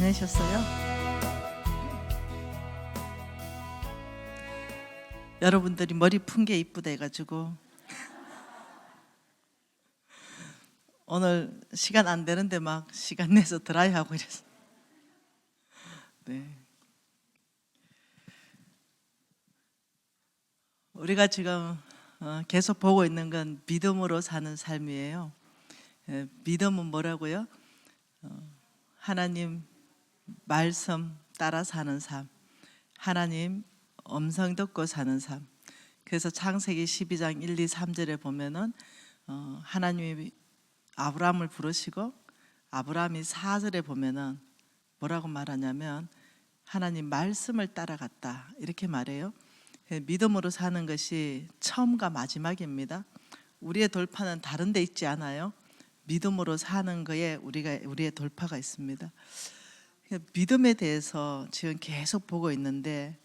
지내셨어요? 여러분들이 머리 푼 게 이쁘다 해가지고 오늘 시간 안 되는데 막 시간 내서 드라이 하고 이랬어. 네. 우리가 지금 계속 보고 있는 건 믿음으로 사는 삶이에요. 믿음은 뭐라고요? 하나님 말씀 따라 사는 삶, 하나님 음성 듣고 사는 삶. 그래서 창세기 12장 1, 2, 3절에 보면은 하나님이 아브라함을 부르시고 아브라함이 4절에 보면은 뭐라고 말하냐면 하나님 말씀을 따라갔다 이렇게 말해요. 믿음으로 사는 것이 처음과 마지막입니다. 우리의 돌파는 다른 데 있지 않아요. 믿음으로 사는 거에 우리의 돌파가 있습니다. 믿음에 대해서 지금 계속 보고 있는데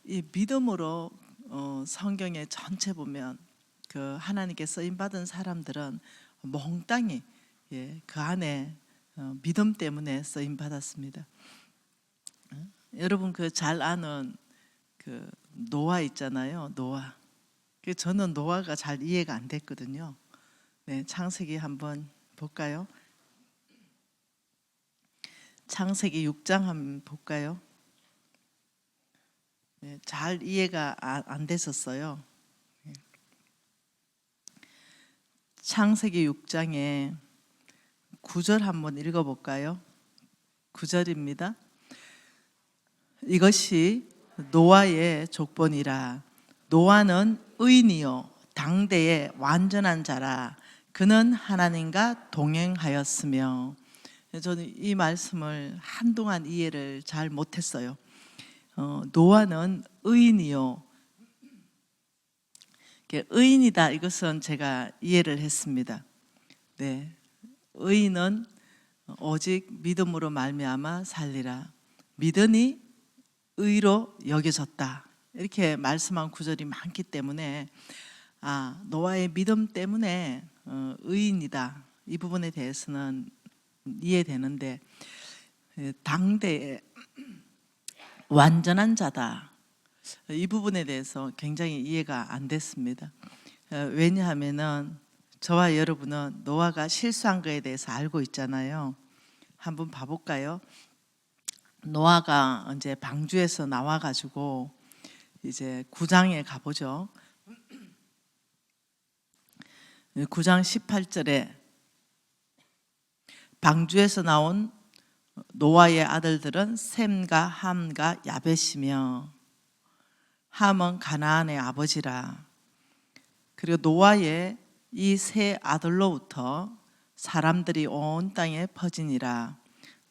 이 믿음으로 성경에 전체 보면 그 하나님께 쓰임 받은 사람들은 몽땅이 그 안에 믿음 때문에 쓰임 받았습니다. 여러분 그 잘 아는 그 노아 있잖아요. 노아. 저는 노아가 잘 이해가 안 됐거든요. 네, 창세기 한번 볼까요? 창세기 6장 한번 볼까요? 네, 잘 이해가 안 됐었어요. 창세기 6장에 9절 한번 읽어볼까요? 9절입니다. 이것이 노아의 족본이라. 노아는 의인이요 당대의 완전한 자라. 그는 하나님과 동행하였으며. 저는 이 말씀을 한동안 이해를 잘 못했어요. 노아는 의인이요. 의인이다 이것은 제가 이해를 했습니다. 네, 의인은 오직 믿음으로 말미암아 살리라. 믿으니 의로 여겨졌다 이렇게 말씀한 구절이 많기 때문에 노아의 믿음 때문에 의인이다 이 부분에 대해서는 이해되는데 당대의 완전한 자다 이 부분에 대해서 굉장히 이해가 안 됐습니다. 왜냐하면은 저와 여러분은 노아가 실수한 거에 대해서 알고 있잖아요. 한번 봐볼까요? 노아가 이제 방주에서 나와가지고 이제 9장에 가보죠. 9장 18절에 방주에서 나온 노아의 아들들은 셈과 함과 야벳이며 함은 가나안의 아버지라. 그리고 노아의 이 세 아들로부터 사람들이 온 땅에 퍼지니라.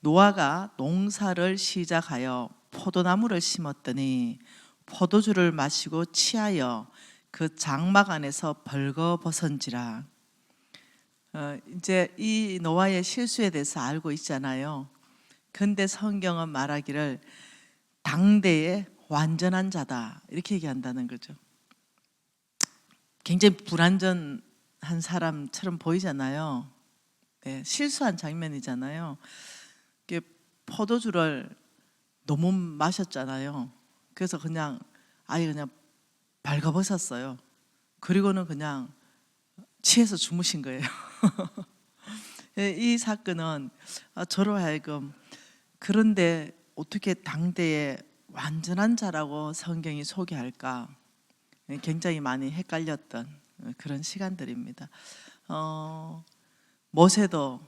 노아가 농사를 시작하여 포도나무를 심었더니 포도주를 마시고 취하여 그 장막 안에서 벌거벗은지라. 이제 이 노아의 실수에 대해서 알고 있잖아요. 근데 성경은 말하기를 당대의 완전한 자다 이렇게 얘기한다는 거죠. 굉장히 불완전한 사람처럼 보이잖아요. 네, 실수한 장면이잖아요. 포도주를 너무 마셨잖아요. 그래서 그냥 아예 그냥 발가벗었어요. 그리고는 그냥 취해서 주무신 거예요. 이 사건은 저로 하여금 그런데 어떻게 당대의 완전한 자라고 성경이 소개할까 굉장히 많이 헷갈렸던 그런 시간들입니다. 모세도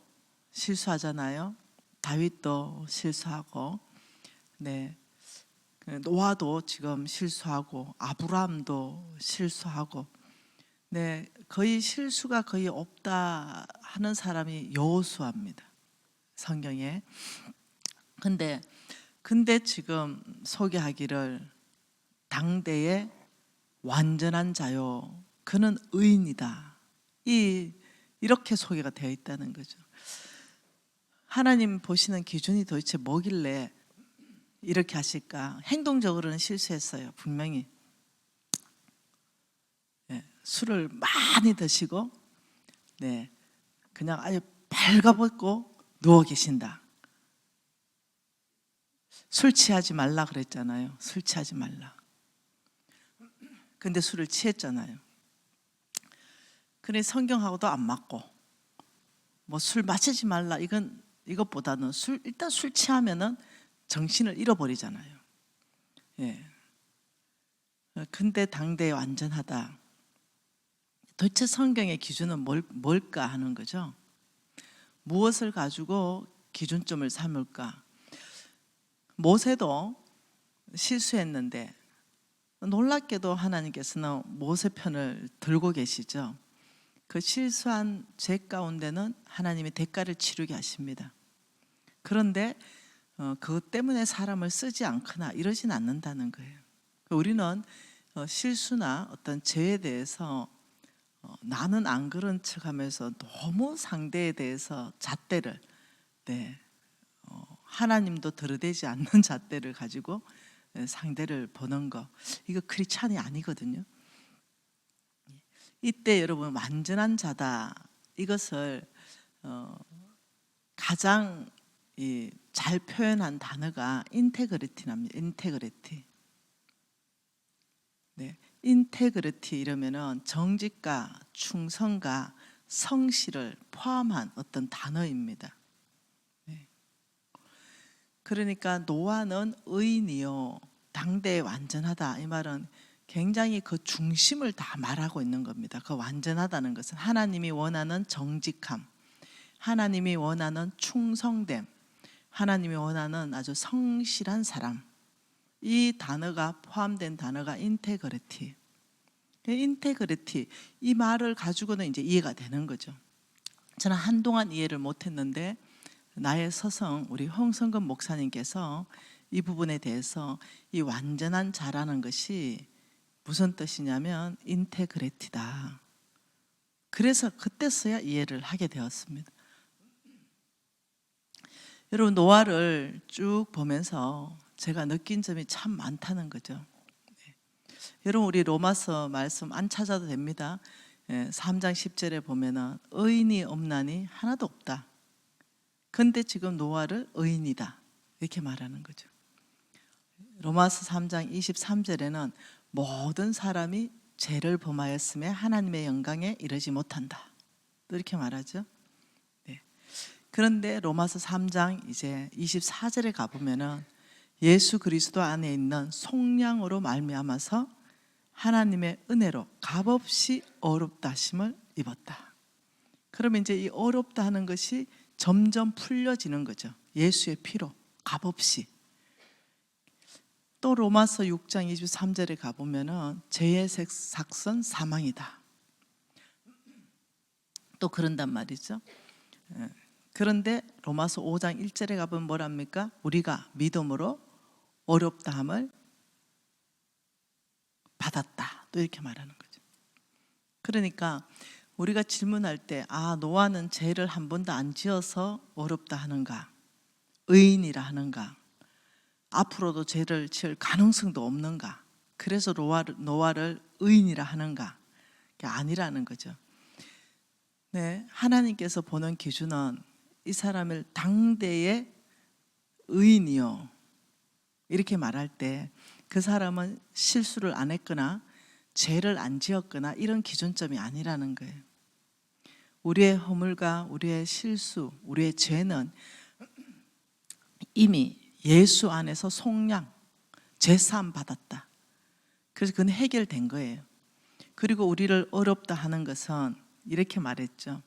실수하잖아요. 다윗도 실수하고, 네, 노아도 지금 실수하고, 아브라함도 실수하고, 네, 거의 실수가 거의 없다 하는 사람이 여호수아입니다. 성경에. 근데 지금 소개하기를 당대의 완전한 자요. 그는 의인이다. 이렇게 소개가 되어 있다는 거죠. 하나님 보시는 기준이 도대체 뭐길래 이렇게 하실까? 행동적으로는 실수했어요. 분명히. 네, 술을 많이 드시고 네, 그냥 아주 발가벗고 누워 계신다. 술 취하지 말라 그랬잖아요. 술 취하지 말라. 근데 술을 취했잖아요. 그래 성경하고도 안 맞고 뭐 술 마시지 말라 이것보다는 일단 술 취하면은 정신을 잃어버리잖아요. 예. 근데 당대에 완전하다. 도대체 성경의 기준은 뭘까 하는 거죠. 무엇을 가지고 기준점을 삼을까? 모세도 실수했는데 놀랍게도 하나님께서는 모세 편을 들고 계시죠. 그 실수한 죄 가운데는 하나님이 대가를 치르게 하십니다. 그런데 그것 때문에 사람을 쓰지 않거나 이러진 않는다는 거예요. 우리는 실수나 어떤 죄에 대해서 나는 안 그런 척하면서 너무 상대에 대해서 잣대를 하나님도 들이대지 않는 잣대를 가지고 상대를 보는 거, 이거 크리스찬이 아니거든요. 이때 여러분 완전한 자다, 이것을 가장 잘 표현한 단어가 인테그리티랍니다. 인테그리티. 네, 인테그리티 이러면은 정직과 충성과 성실을 포함한 어떤 단어입니다. 네. 그러니까 노아는 의인이요 당대에 완전하다, 이 말은 굉장히 그 중심을 다 말하고 있는 겁니다. 그 완전하다는 것은 하나님이 원하는 정직함, 하나님이 원하는 충성됨, 하나님이 원하는 아주 성실한 사람, 이 단어가 포함된 단어가 인테그리티. 인테그리티, 이 말을 가지고는 이제 이해가 되는 거죠. 저는 한동안 이해를 못했는데 나의 서성 우리 홍성근 목사님께서 이 부분에 대해서 이 완전한 자라는 것이 무슨 뜻이냐면 인테그리티다. 그래서 그때서야 이해를 하게 되었습니다. 여러분 노아를 쭉 보면서 제가 느낀 점이 참 많다는 거죠. 여러분 우리 로마서 말씀 안 찾아도 됩니다. 3장 10절에 보면은 의인이 없나니 하나도 없다. 근데 지금 노아를 의인이다 이렇게 말하는 거죠. 로마서 3장 23절에는 모든 사람이 죄를 범하였음에 하나님의 영광에 이르지 못한다 또 이렇게 말하죠. 네. 그런데 로마서 3장 이제 24절에 가보면은 예수 그리스도 안에 있는 속량으로 말미암아서 하나님의 은혜로 값없이 어렵다 하심을 입었다. 그러면 이제 이 어렵다 하는 것이 점점 풀려지는 거죠. 예수의 피로 값없이. 또 로마서 6장 23절에 가보면은 죄의 삭선 사망이다. 또 그런단 말이죠. 그런데 로마서 5장 1절에 가보면 뭐랍니까? 우리가 믿음으로 어렵다함을 받았다. 또 이렇게 말하는 거죠. 그러니까 우리가 질문할 때 노아는 죄를 한 번도 안 지어서 어렵다 하는가? 의인이라 하는가? 앞으로도 죄를 지을 가능성도 없는가? 그래서 노아를 의인이라 하는가? 그게 아니라는 거죠. 네, 하나님께서 보는 기준은 이 사람을 당대의 의인이요 이렇게 말할 때 그 사람은 실수를 안 했거나 죄를 안 지었거나 이런 기준점이 아니라는 거예요. 우리의 허물과 우리의 실수, 우리의 죄는 이미 예수 안에서 속량, 죄사함 받았다. 그래서 그건 해결된 거예요. 그리고 우리를 어렵다 하는 것은 이렇게 말했죠.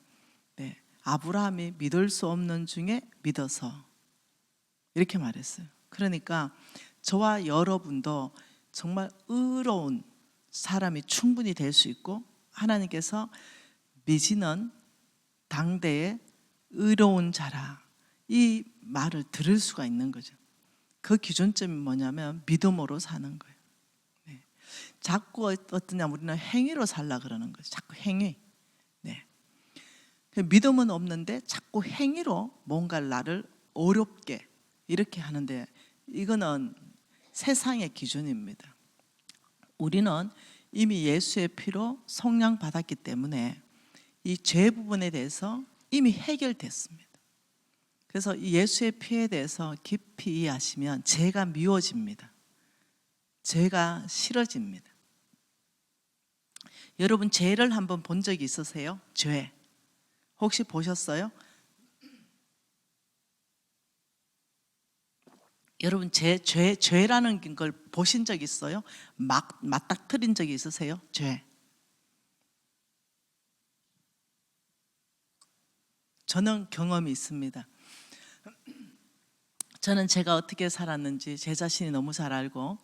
네, 아브라함이 믿을 수 없는 중에 믿어서 이렇게 말했어요. 그러니까 저와 여러분도 정말 의로운 사람이 충분히 될 수 있고 하나님께서 미지는 당대의 의로운 자라 이 말을 들을 수가 있는 거죠. 그 기준점이 뭐냐면 믿음으로 사는 거예요. 네. 자꾸 어떠냐 우리는 행위로 살라 그러는 거죠. 자꾸 행위. 네. 믿음은 없는데 자꾸 행위로 뭔가 나를 어렵게 이렇게 하는데 이거는 세상의 기준입니다. 우리는 이미 예수의 피로 속량 받았기 때문에 이 죄 부분에 대해서 이미 해결됐습니다. 그래서 이 예수의 피에 대해서 깊이 이해하시면 죄가 미워집니다. 죄가 싫어집니다. 여러분 죄를 한번 본 적이 있으세요? 죄 혹시 보셨어요? 여러분 죄라는 걸 보신 적 있어요? 맞닥뜨린 적이 있으세요? 죄. 저는 경험이 있습니다. 저는 제가 어떻게 살았는지 제 자신이 너무 잘 알고,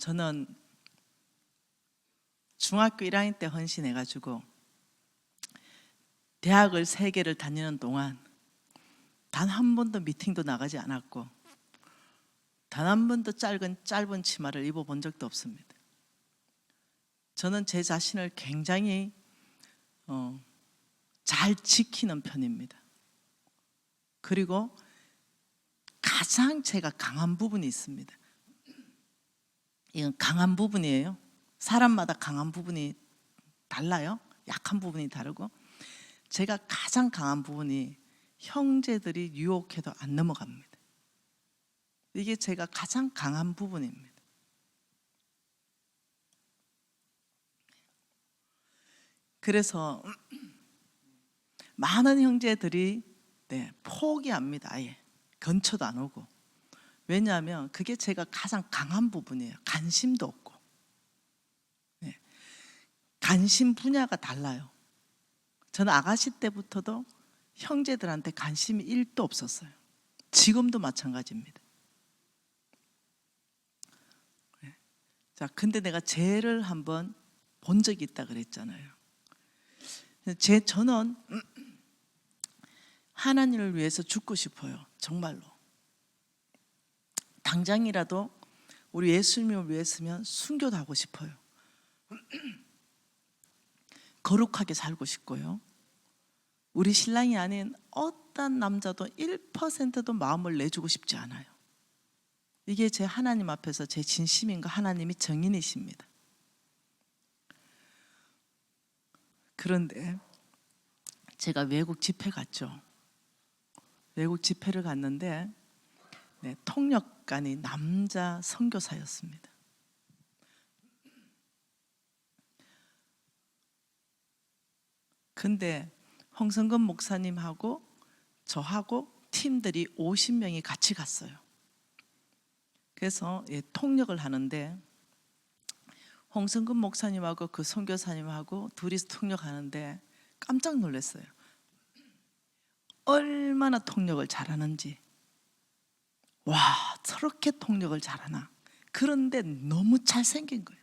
저는 중학교 1학년 때 헌신해가지고 대학을 3개를 다니는 동안 단 한 번도 미팅도 나가지 않았고 단 한 번도 짧은 치마를 입어본 적도 없습니다. 저는 제 자신을 굉장히 잘 지키는 편입니다. 그리고 가장 제가 강한 부분이 있습니다. 이건 강한 부분이에요. 사람마다 강한 부분이 달라요. 약한 부분이 다르고, 제가 가장 강한 부분이 형제들이 유혹해도 안 넘어갑니다. 이게 제가 가장 강한 부분입니다. 그래서 많은 형제들이 포기합니다. 아예 근처도 안 오고. 왜냐하면 그게 제가 가장 강한 부분이에요. 관심도 없고. 관심 분야가 달라요. 저는 아가씨 때부터도 형제들한테 관심이 1도 없었어요. 지금도 마찬가지입니다. 자, 근데 내가 죄를 한번 본 적이 있다 그랬잖아요. 저는 하나님을 위해서 죽고 싶어요. 정말로. 당장이라도 우리 예수님을 위해서면 순교도 하고 싶어요. 거룩하게 살고 싶고요. 우리 신랑이 아닌 어떤 남자도 1%도 마음을 내주고 싶지 않아요. 이게 제 하나님 앞에서 제 진심인 거, 하나님이 정인이십니다. 그런데 제가 외국 집회 갔죠. 외국 집회를 갔는데 통역관이 남자 선교사였습니다. 근데 홍성근 목사님하고 저하고 팀들이 50명이 같이 갔어요. 그래서 통역을 하는데 홍성근 목사님하고 그 선교사님하고 둘이서 통역하는데 깜짝 놀랐어요. 얼마나 통역을 잘하는지. 와, 저렇게 통역을 잘하나. 그런데 너무 잘생긴 거예요.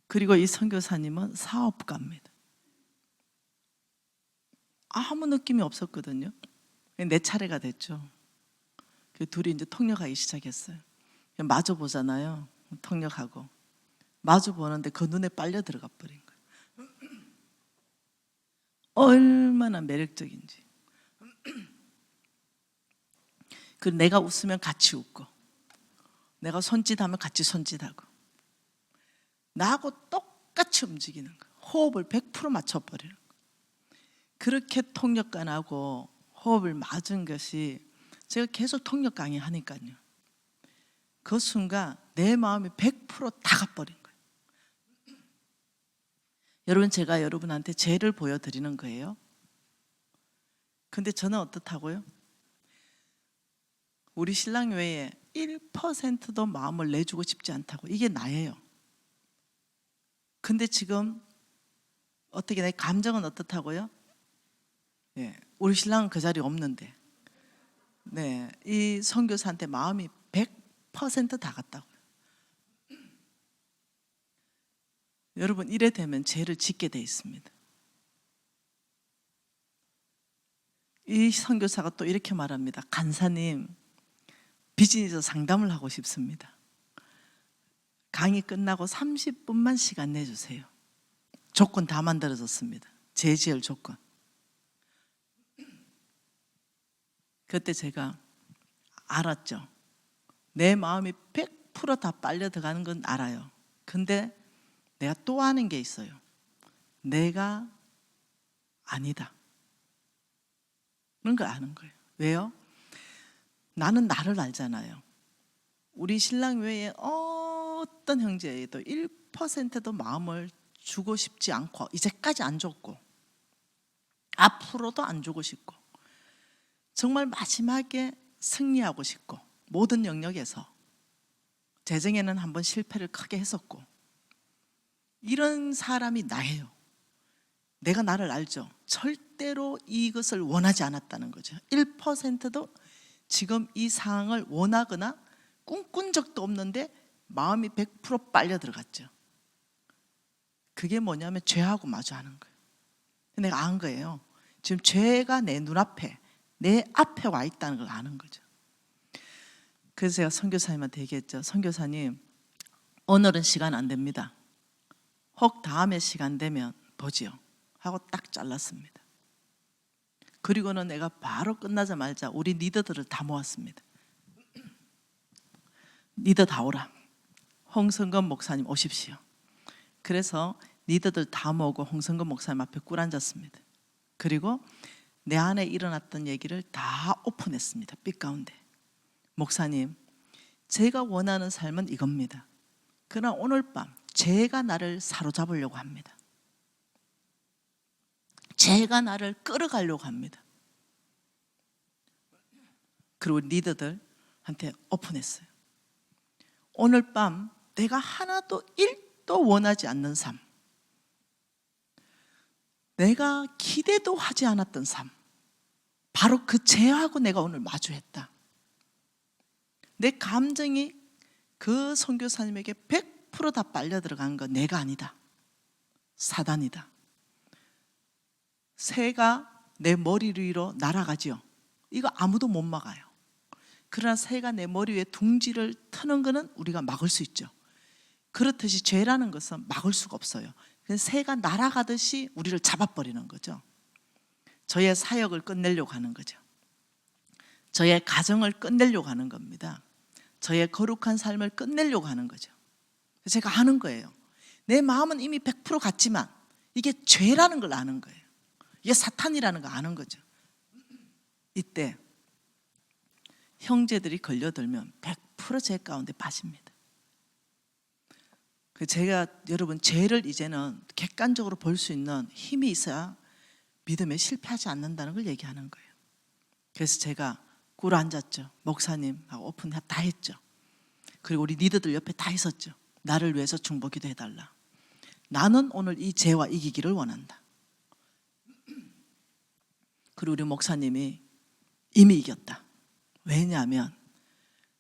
그리고 이 선교사님은 사업가입니다. 아무 느낌이 없었거든요. 내 차례가 됐죠. 그 둘이 이제 통역하기 시작했어요. 마주 보잖아요. 통역하고 마주 보는데 그 눈에 빨려 들어가 버린 거예요. 얼마나 매력적인지. 그리고 내가 웃으면 같이 웃고, 내가 손짓하면 같이 손짓하고, 나하고 똑같이 움직이는 거예요. 호흡을 100% 맞춰버리는 거예요. 그렇게 통역관하고 호흡을 맞은 것이, 제가 계속 통역 강의하니까요, 그 순간 내 마음이 100%다 가버린 거예요. 여러분, 제가 여러분한테 죄를 보여드리는 거예요. 근데 저는 어떻다고요? 우리 신랑 외에 1%도 마음을 내주고 싶지 않다고. 이게 나예요. 근데 지금 어떻게, 내 감정은 어떻다고요? 우리 신랑은 그 자리에 없는데 이 선교사한테 마음이 100%다 갔다고요. 여러분, 이래 되면 죄를 짓게 돼 있습니다. 이 선교사가 또 이렇게 말합니다. 간사님, 비즈니스 상담을 하고 싶습니다. 강의 끝나고 30분만 시간 내주세요. 조건 다 만들어졌습니다. 제지할 조건. 그때 제가 알았죠. 내 마음이 100% 다 빨려 들어가는 건 알아요. 근데 내가 또 아는 게 있어요. 내가 아니다. 그런 걸 아는 거예요. 왜요? 나는 나를 알잖아요. 우리 신랑 외에 어떤 형제에도 1%도 마음을 주고 싶지 않고, 이제까지 안 줬고 앞으로도 안 주고 싶고, 정말 마지막에 승리하고 싶고, 모든 영역에서 재정에는 한번 실패를 크게 했었고, 이런 사람이 나예요. 내가 나를 알죠. 절대로 이것을 원하지 않았다는 거죠. 1%도 지금 이 상황을 원하거나 꿈꾼 적도 없는데 마음이 100% 빨려 들어갔죠. 그게 뭐냐면 죄하고 마주하는 거예요. 내가 안 거예요. 지금 죄가 내 눈앞에, 내 앞에 와 있다는 걸 아는 거죠. 그래서 제가 선교사님한테 얘기했죠. 선교사님, 오늘은 시간 안 됩니다. 혹 다음에 시간 되면 보지요 하고 딱 잘랐습니다. 그리고는 내가 바로 끝나자마자 우리 리더들을 다 모았습니다. 리더 다 오라. 홍성건 목사님 오십시오. 그래서 리더들 다 모으고 홍성건 목사님 앞에 꿇 앉았습니다. 그리고 내 안에 일어났던 얘기를 다 오픈했습니다. 빛 가운데. 목사님, 제가 원하는 삶은 이겁니다. 그러나 오늘 밤 죄가 나를 사로잡으려고 합니다. 죄가 나를 끌어가려고 합니다. 그리고 리더들한테 오픈했어요. 오늘 밤 내가 하나도 1도 원하지 않는 삶, 내가 기대도 하지 않았던 삶, 바로 그 죄하고 내가 오늘 마주했다. 내 감정이 그 선교사님에게 100% 다 빨려 들어간 건 내가 아니다. 사단이다. 새가 내 머리 위로 날아가지요. 이거 아무도 못 막아요. 그러나 새가 내 머리 위에 둥지를 트는 것은 우리가 막을 수 있죠. 그렇듯이 죄라는 것은 막을 수가 없어요. 새가 날아가듯이 우리를 잡아버리는 거죠. 저의 사역을 끝내려고 하는 거죠. 저의 가정을 끝내려고 하는 겁니다. 저의 거룩한 삶을 끝내려고 하는 거죠. 제가 아는 거예요. 내 마음은 이미 100% 같지만 이게 죄라는 걸 아는 거예요. 이게 사탄이라는 걸 아는 거죠. 이때 형제들이 걸려들면 100% 죄 가운데 빠집니다. 제가 여러분 죄를 이제는 객관적으로 볼 수 있는 힘이 있어야 믿음에 실패하지 않는다는 걸 얘기하는 거예요. 그래서 제가 꿇어 앉았죠. 목사님하고 오픈 다 했죠. 그리고 우리 리더들 옆에 다 있었죠. 나를 위해서 중보 기도해달라. 나는 오늘 이 죄와 이기기를 원한다. 그리고 우리 목사님이 이미 이겼다. 왜냐하면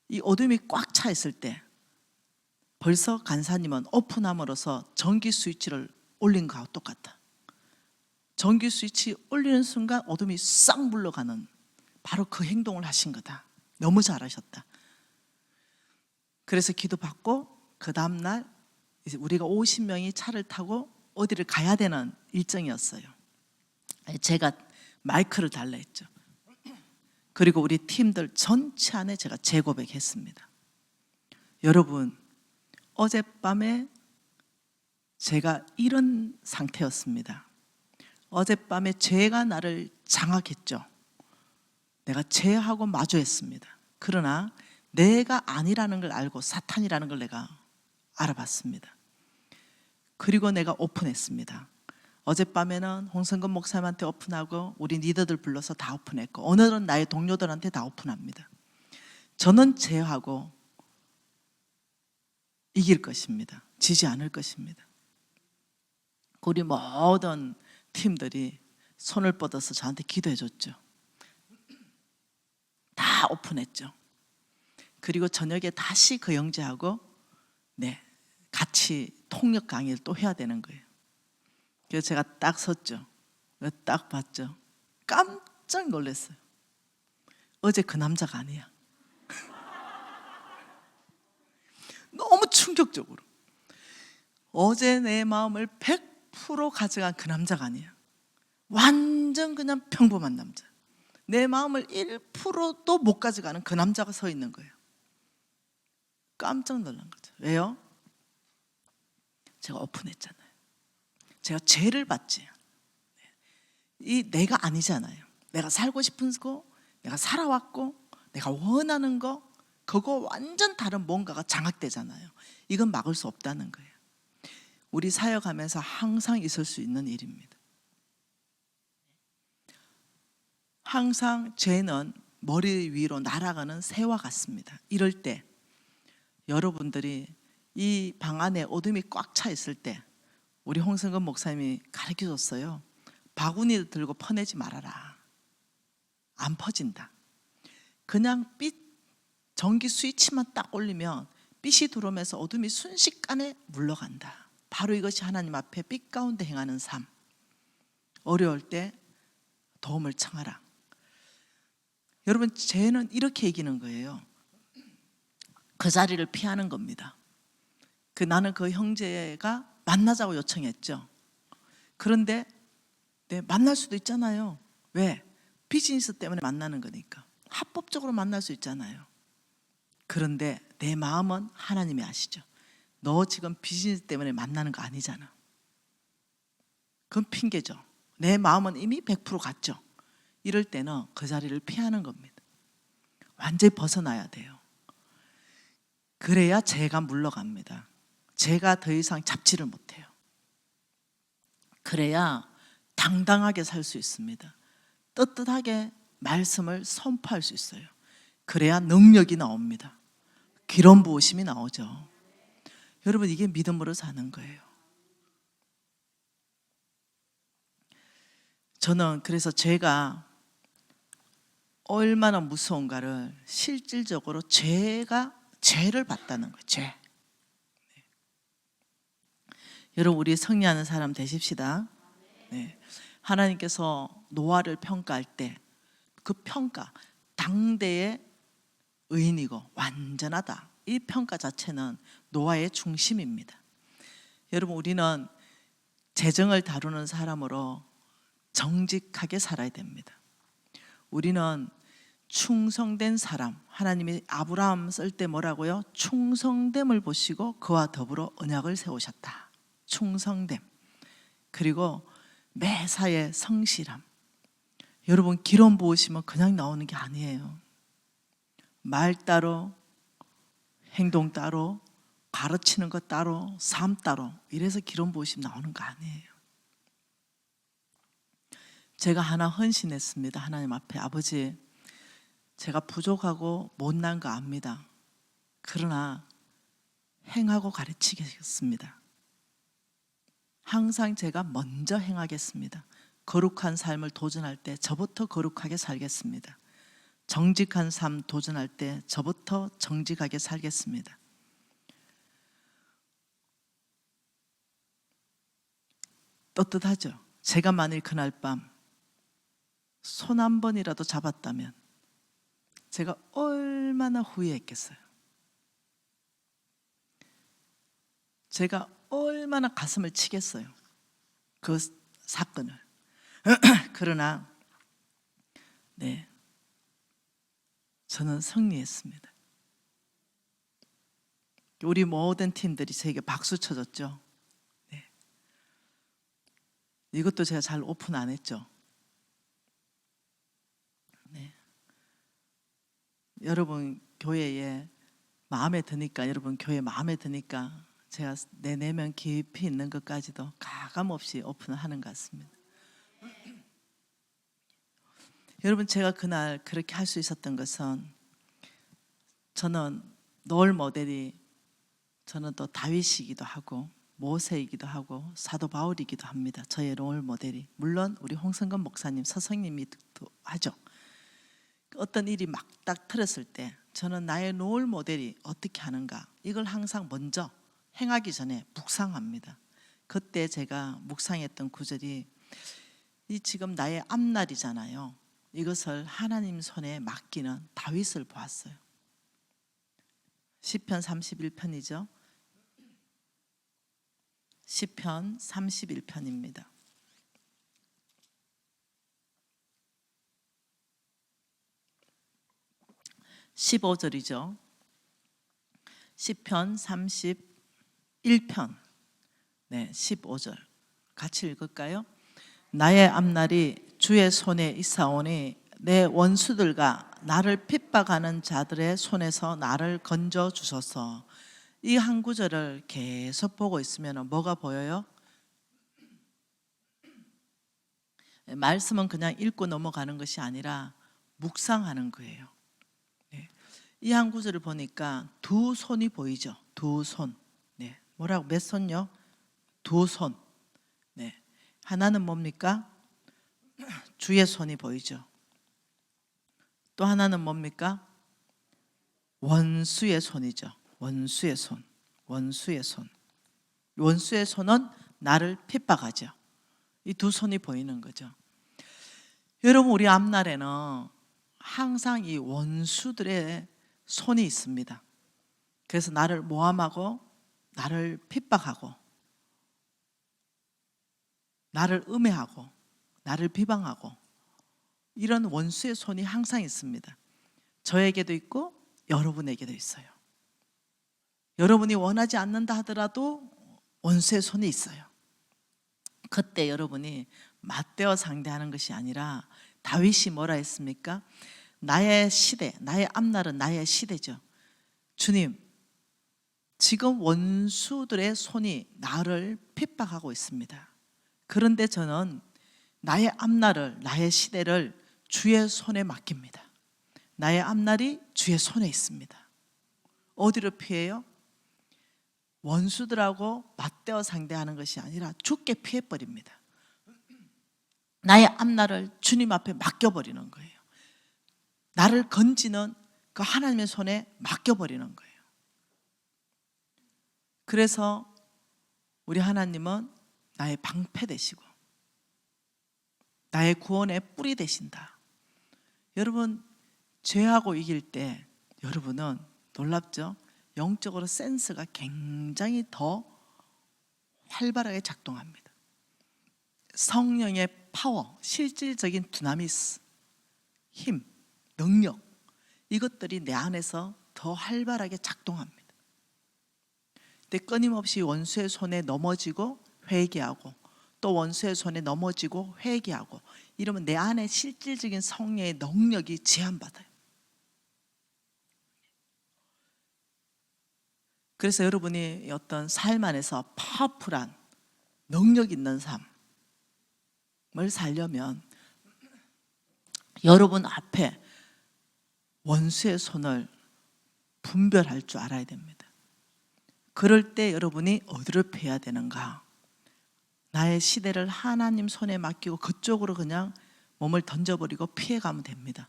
이 어둠이 꽉 차 있을 때 벌써 간사님은 오픈함으로써 전기 스위치를 올린 거하고 똑같다. 전기 스위치 올리는 순간 어둠이 싹 물러가는 바로 그 행동을 하신 거다. 너무 잘하셨다. 그래서 기도받고 그 다음날 이제 우리가 50명이 차를 타고 어디를 가야 되는 일정이었어요. 제가 마이크를 달라 했죠. 그리고 우리 팀들 전체 안에 제가 재고백했습니다. 여러분, 어젯밤에 제가 이런 상태였습니다. 어젯밤에 죄가 나를 장악했죠. 내가 죄하고 마주했습니다. 그러나 내가 아니라는 걸 알고 사탄이라는 걸 내가 알아봤습니다. 그리고 내가 오픈했습니다. 어젯밤에는 홍성근 목사님한테 오픈하고 우리 리더들 불러서 다 오픈했고, 오늘은 나의 동료들한테 다 오픈합니다. 저는 죄하고 이길 것입니다. 지지 않을 것입니다. 우리 모든 팀들이 손을 뻗어서 저한테 기도해 줬죠. 다 오픈했죠. 그리고 저녁에 다시 그 형제하고 같이 통역 강의를 또 해야 되는 거예요. 그래서 제가 딱 섰죠. 딱 봤죠. 깜짝 놀랐어요. 어제 그 남자가 아니야. 너무 충격적으로. 어제 내 마음을 100% 가져간 그 남자가 아니야. 완전 그냥 평범한 남자. 내 마음을 1%도 못 가져가는 그 남자가 서 있는 거예요. 깜짝 놀란 거죠. 왜요? 제가 오픈했잖아요. 제가 죄를 받지. 이 내가 아니잖아요. 내가 살고 싶은 거, 내가 살아왔고, 내가 원하는 거, 그거 완전 다른 뭔가가 장악되잖아요. 이건 막을 수 없다는 거예요. 우리 사역하면서 항상 있을 수 있는 일입니다. 항상 죄는 머리 위로 날아가는 새와 같습니다. 이럴 때 여러분들이 이 방 안에 어둠이 꽉 차 있을 때 우리 홍성근 목사님이 가르쳐 줬어요. 바구니 들고 퍼내지 말아라. 안 퍼진다. 그냥 빛 전기 스위치만 딱 올리면 빛이 들어오면서 어둠이 순식간에 물러간다. 바로 이것이 하나님 앞에 빛 가운데 행하는 삶. 어려울 때 도움을 청하라. 여러분, 죄는 이렇게 이기는 거예요. 그 자리를 피하는 겁니다. 나는 그 형제가 만나자고 요청했죠. 그런데 만날 수도 있잖아요. 왜? 비즈니스 때문에 만나는 거니까. 합법적으로 만날 수 있잖아요. 그런데 내 마음은 하나님이 아시죠. 너 지금 비즈니스 때문에 만나는 거 아니잖아. 그건 핑계죠. 내 마음은 이미 100% 갔죠. 이럴 때는 그 자리를 피하는 겁니다. 완전히 벗어나야 돼요. 그래야 죄가 물러갑니다. 죄가 더 이상 잡지를 못해요. 그래야 당당하게 살 수 있습니다. 떳떳하게 말씀을 선포할 수 있어요. 그래야 능력이 나옵니다. 기름 부으심이 나오죠. 여러분, 이게 믿음으로 사는 거예요. 저는 그래서 죄가 얼마나 무서운가를 실질적으로 죄를 봤다는 거예요. 죄. 여러분, 우리 승리하는 사람 되십시다. 네. 하나님께서 노아를 평가할 때 그 평가, 당대의 의인이고 완전하다, 이 평가 자체는 노아의 중심입니다. 여러분, 우리는 재정을 다루는 사람으로 정직하게 살아야 됩니다. 우리는 충성된 사람, 하나님이 아브라함 쓸 때 뭐라고요? 충성됨을 보시고 그와 더불어 언약을 세우셨다. 충성됨. 그리고 매사에 성실함. 여러분, 기름 부으시면 그냥 나오는 게 아니에요. 말 따로, 행동 따로, 가르치는 것 따로, 삶 따로, 이래서 기름 부으심 나오는 거 아니에요. 제가 하나 헌신했습니다. 하나님 앞에. 아버지, 제가 부족하고 못난 거 압니다. 그러나 행하고 가르치겠습니다. 항상 제가 먼저 행하겠습니다. 거룩한 삶을 도전할 때 저부터 거룩하게 살겠습니다. 정직한 삶 도전할 때 저부터 정직하게 살겠습니다. 떳떳하죠? 제가 만일 그날 밤 손 한 번이라도 잡았다면 제가 얼마나 후회했겠어요. 제가 얼마나 가슴을 치겠어요. 그 사건을. 그러나 저는 승리했습니다. 우리 모든 팀들이 저에게 박수 쳐줬죠. 이것도 제가 잘 오픈 안 했죠. 여러분 교회에 마음에 드니까, 여러분 교회 마음에 드니까 제가 내 내면 깊이 있는 것까지도 가감없이 오픈을 하는 것 같습니다. 여러분, 제가 그날 그렇게 할 수 있었던 것은, 저는 롤 모델이, 저는 또 다윗이기도 하고 모세이기도 하고 사도 바울이기도 합니다. 저의 롤 모델이. 물론 우리 홍성근 목사님, 서성님이기도 하죠. 어떤 일이 막 딱 틀었을 때 저는 나의 롤 모델이 어떻게 하는가, 이걸 항상 먼저 행하기 전에 묵상합니다. 그때 제가 묵상했던 구절이, 이 지금 나의 앞날이잖아요. 이것을 하나님 손에 맡기는 다윗을 보았어요. 시편 31편이죠. 시편 31편입니다. 15절이죠. 시편 31편 15절 같이 읽을까요? 나의 앞날이 주의 손에 있사오니 내 원수들과 나를 핍박하는 자들의 손에서 나를 건져 주소서. 이 한 구절을 계속 보고 있으면 뭐가 보여요? 말씀은 그냥 읽고 넘어가는 것이 아니라 묵상하는 거예요. 네. 이 한 구절을 보니까 두 손이 보이죠. 두 손. 네. 뭐라고 몇 손요? 두 손. 네. 하나는 뭡니까? 주의 손이 보이죠. 또 하나는 뭡니까? 원수의 손이죠. 원수의 손. 원수의 손. 원수의 손은 나를 핍박하죠. 이 두 손이 보이는 거죠. 여러분, 우리 앞날에는 항상 이 원수들의 손이 있습니다. 그래서 나를 모함하고 나를 핍박하고 나를 음해하고 나를 비방하고 이런 원수의 손이 항상 있습니다. 저에게도 있고 여러분에게도 있어요. 여러분이 원하지 않는다 하더라도 원수의 손이 있어요. 그때 여러분이 맞대어 상대하는 것이 아니라 다윗이 뭐라 했습니까? 나의 시대, 나의 앞날은 나의 시대죠. 주님, 지금 원수들의 손이 나를 핍박하고 있습니다. 그런데 저는 나의 앞날을, 나의 시대를 주의 손에 맡깁니다. 나의 앞날이 주의 손에 있습니다. 어디로 피해요? 원수들하고 맞대어 상대하는 것이 아니라 죽게 피해버립니다. 나의 앞날을 주님 앞에 맡겨버리는 거예요. 나를 건지는 그 하나님의 손에 맡겨버리는 거예요. 그래서 우리 하나님은 나의 방패 되시고 나의 구원의 뿌리 되신다. 여러분, 죄하고 이길 때 여러분은 놀랍죠? 영적으로 센스가 굉장히 더 활발하게 작동합니다. 성령의 파워, 실질적인 두나미스, 힘, 능력, 이것들이 내 안에서 더 활발하게 작동합니다. 근데 끊임없이 원수의 손에 넘어지고 회개하고 또 원수의 손에 넘어지고 회개하고 이러면 내 안에 실질적인 성령의 능력이 제한받아요. 그래서 여러분이 어떤 삶 안에서 파워풀한 능력 있는 삶을 살려면 여러분 앞에 원수의 손을 분별할 줄 알아야 됩니다. 그럴 때 여러분이 어디를 피해야 되는가? 나의 시대를 하나님 손에 맡기고 그쪽으로 그냥 몸을 던져버리고 피해가면 됩니다.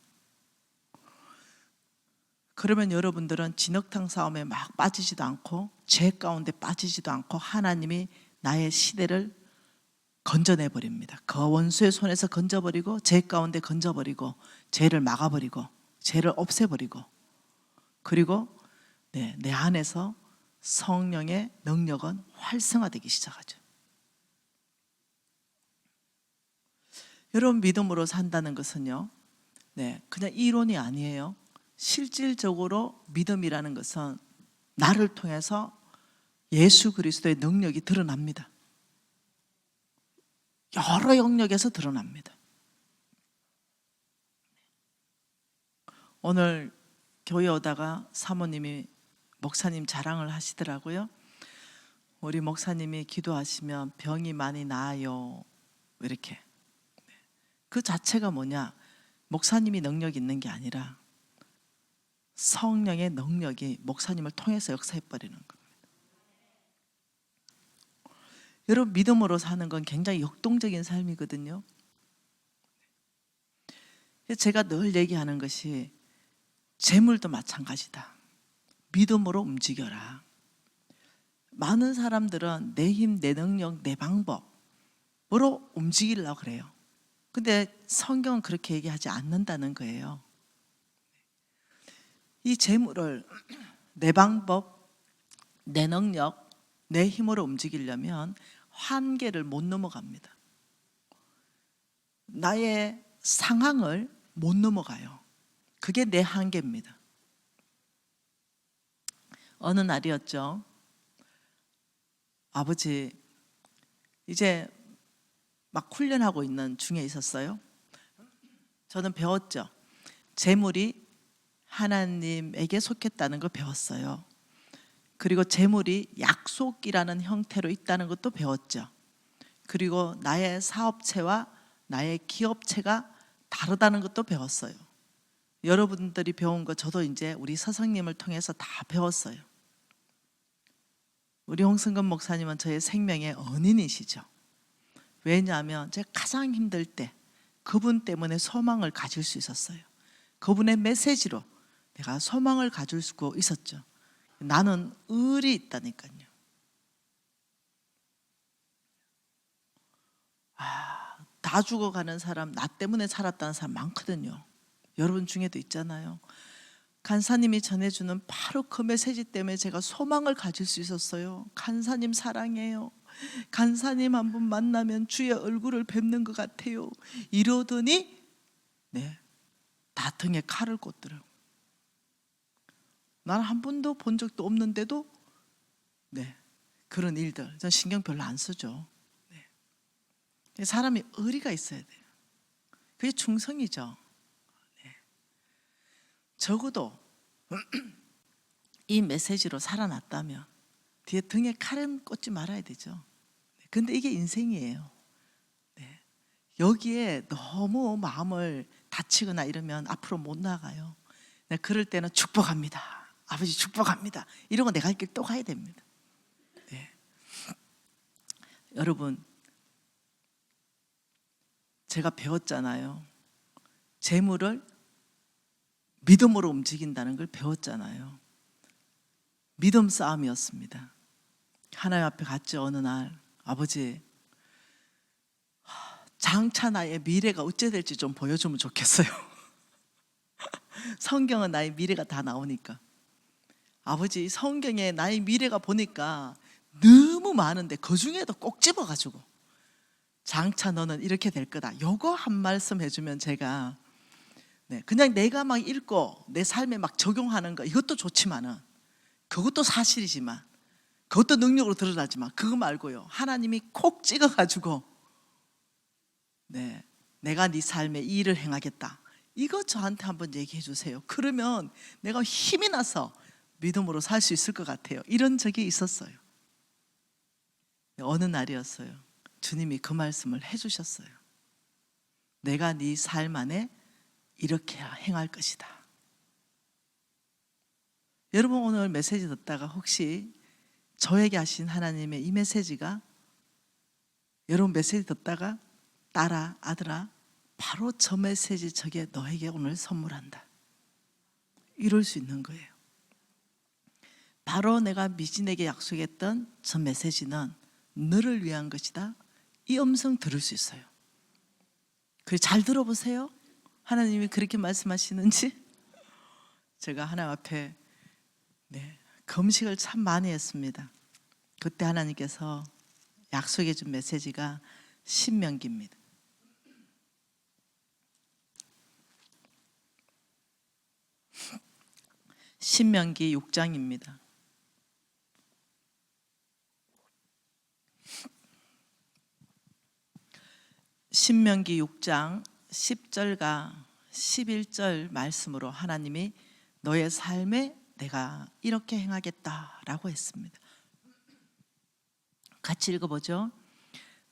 그러면 여러분들은 진흙탕 싸움에 막 빠지지도 않고 죄 가운데 빠지지도 않고 하나님이 나의 시대를 건져내버립니다. 그 원수의 손에서 건져버리고 죄 가운데 건져버리고 죄를 막아버리고 죄를 없애버리고 그리고 내 안에서 성령의 능력은 활성화되기 시작하죠. 여러분, 믿음으로 산다는 것은요, 그냥 이론이 아니에요. 실질적으로 믿음이라는 것은 나를 통해서 예수 그리스도의 능력이 드러납니다. 여러 영역에서 드러납니다. 오늘 교회 오다가 사모님이 목사님 자랑을 하시더라고요. 우리 목사님이 기도하시면 병이 많이 나아요. 이렇게. 그 자체가 뭐냐? 목사님이 능력 있는 게 아니라 성령의 능력이 목사님을 통해서 역사해버리는 겁니다. 여러분, 믿음으로 사는 건 굉장히 역동적인 삶이거든요. 제가 늘 얘기하는 것이 재물도 마찬가지다. 믿음으로 움직여라. 많은 사람들은 내 힘, 내 능력, 내 방법으로 움직이려고 그래요. 근데 성경은 그렇게 얘기하지 않는다는 거예요. 이 재물을 내 방법, 내 능력, 내 힘으로 움직이려면 한계를 못 넘어갑니다. 나의 상황을 못 넘어가요. 그게 내 한계입니다. 어느 날이었죠. 아버지 이제 막 훈련하고 있는 중에 있었어요. 저는 배웠죠. 재물이 하나님에게 속했다는 걸 배웠어요. 그리고 재물이 약속이라는 형태로 있다는 것도 배웠죠. 그리고 나의 사업체와 나의 기업체가 다르다는 것도 배웠어요. 여러분들이 배운 거 저도 이제 우리 스승님을 통해서 다 배웠어요. 우리 홍승건 목사님은 저의 생명의 은인이시죠. 왜냐하면 제가 가장 힘들 때 그분 때문에 소망을 가질 수 있었어요. 그분의 메시지로 내가 소망을 가질 수 있었죠. 나는 을이 있다니까요. 다 죽어가는 사람, 나 때문에 살았다는 사람 많거든요. 여러분 중에도 있잖아요. 간사님이 전해주는 바로 그 메시지 때문에 제가 소망을 가질 수 있었어요. 간사님 사랑해요. 간사님 한 분 만나면 주의 얼굴을 뵙는 것 같아요. 이러더니 다 등에 칼을 꽂더라고요. 난 한 번도 본 적도 없는데도 그런 일들 전 신경 별로 안 쓰죠. 사람이 의리가 있어야 돼요. 그게 충성이죠. 적어도 이 메시지로 살아났다면 뒤에 등에 칼은 꽂지 말아야 되죠. 근데 이게 인생이에요. 여기에 너무 마음을 다치거나 이러면 앞으로 못 나가요. 그럴 때는 축복합니다. 아버지 축복합니다. 이러고 내가 갈 길 또 가야 됩니다. 여러분, 제가 배웠잖아요. 재물을 믿음으로 움직인다는 걸 배웠잖아요. 믿음 싸움이었습니다. 하나님 앞에 갔죠. 어느 날 아버지, 장차 나의 미래가 어째 될지 좀 보여주면 좋겠어요. 성경은 나의 미래가 다 나오니까. 아버지, 성경에 나의 미래가 보니까 너무 많은데 그 중에도 꼭 집어가지고 장차 너는 이렇게 될 거다. 요거 한 말씀 해주면 제가 그냥 내가 막 읽고 내 삶에 막 적용하는 거 이것도 좋지만은 그것도 사실이지만 그것도 능력으로 드러나지만 그거 말고요. 하나님이 콕 찍어가지고 내가 네 삶에 이 일을 행하겠다. 이거 저한테 한번 얘기해 주세요. 그러면 내가 힘이 나서 믿음으로 살 수 있을 것 같아요. 이런 적이 있었어요. 어느 날이었어요. 주님이 그 말씀을 해주셨어요. 내가 네 삶 안에 이렇게 행할 것이다. 여러분 오늘 메시지 듣다가 혹시 저에게 하신 하나님의 이 메시지가 여러분 메시지 듣다가 딸아, 아들아, 바로 저 메시지 저게 너에게 오늘 선물한다. 이럴 수 있는 거예요. 바로 내가 미진에게 약속했던 저 메시지는 너를 위한 것이다. 이 음성 들을 수 있어요. 그래 잘 들어보세요. 하나님이 그렇게 말씀하시는지. 제가 하나님 앞에 금식을 참 많이 했습니다. 그때 하나님께서 약속해 준 메시지가 신명기입니다. 신명기 6장입니다. 신명기 6장 10절과 11절 말씀으로 하나님이 너의 삶에 내가 이렇게 행하겠다라고 했습니다. 같이 읽어보죠.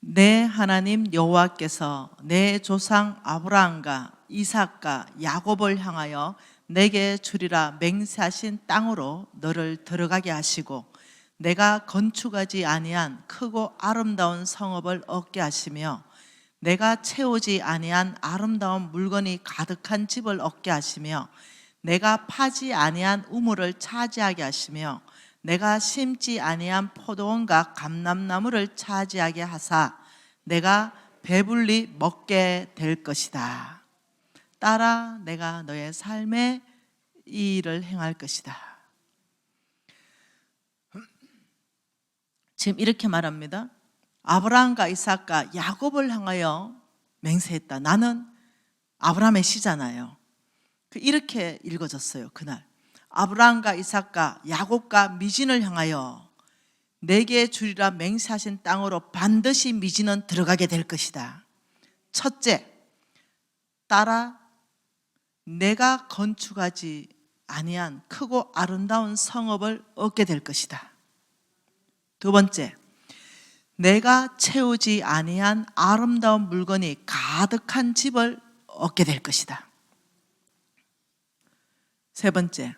내 하나님 여호와께서 내 조상 아브라함과 이삭과 야곱을 향하여 내게 주리라 맹세하신 땅으로 너를 들어가게 하시고 내가 건축하지 아니한 크고 아름다운 성읍을 얻게 하시며 내가 채우지 아니한 아름다운 물건이 가득한 집을 얻게 하시며 내가 파지 아니한 우물을 차지하게 하시며 내가 심지 아니한 포도원과 감람나무를 차지하게 하사 내가 배불리 먹게 될 것이다. 따라 내가 너의 삶에 이 일을 행할 것이다. 지금 이렇게 말합니다. 아브라함과 이삭과 야곱을 향하여 맹세했다. 나는 아브라함의 씨잖아요. 이렇게 읽어졌어요. 그날 아브라함과 이삭과 야곱과 미진을 향하여 내게 주리라 맹세하신 땅으로 반드시 미진은 들어가게 될 것이다. 첫째, 따라 내가 건축하지 아니한 크고 아름다운 성읍을 얻게 될 것이다. 두 번째, 내가 채우지 아니한 아름다운 물건이 가득한 집을 얻게 될 것이다. 세 번째,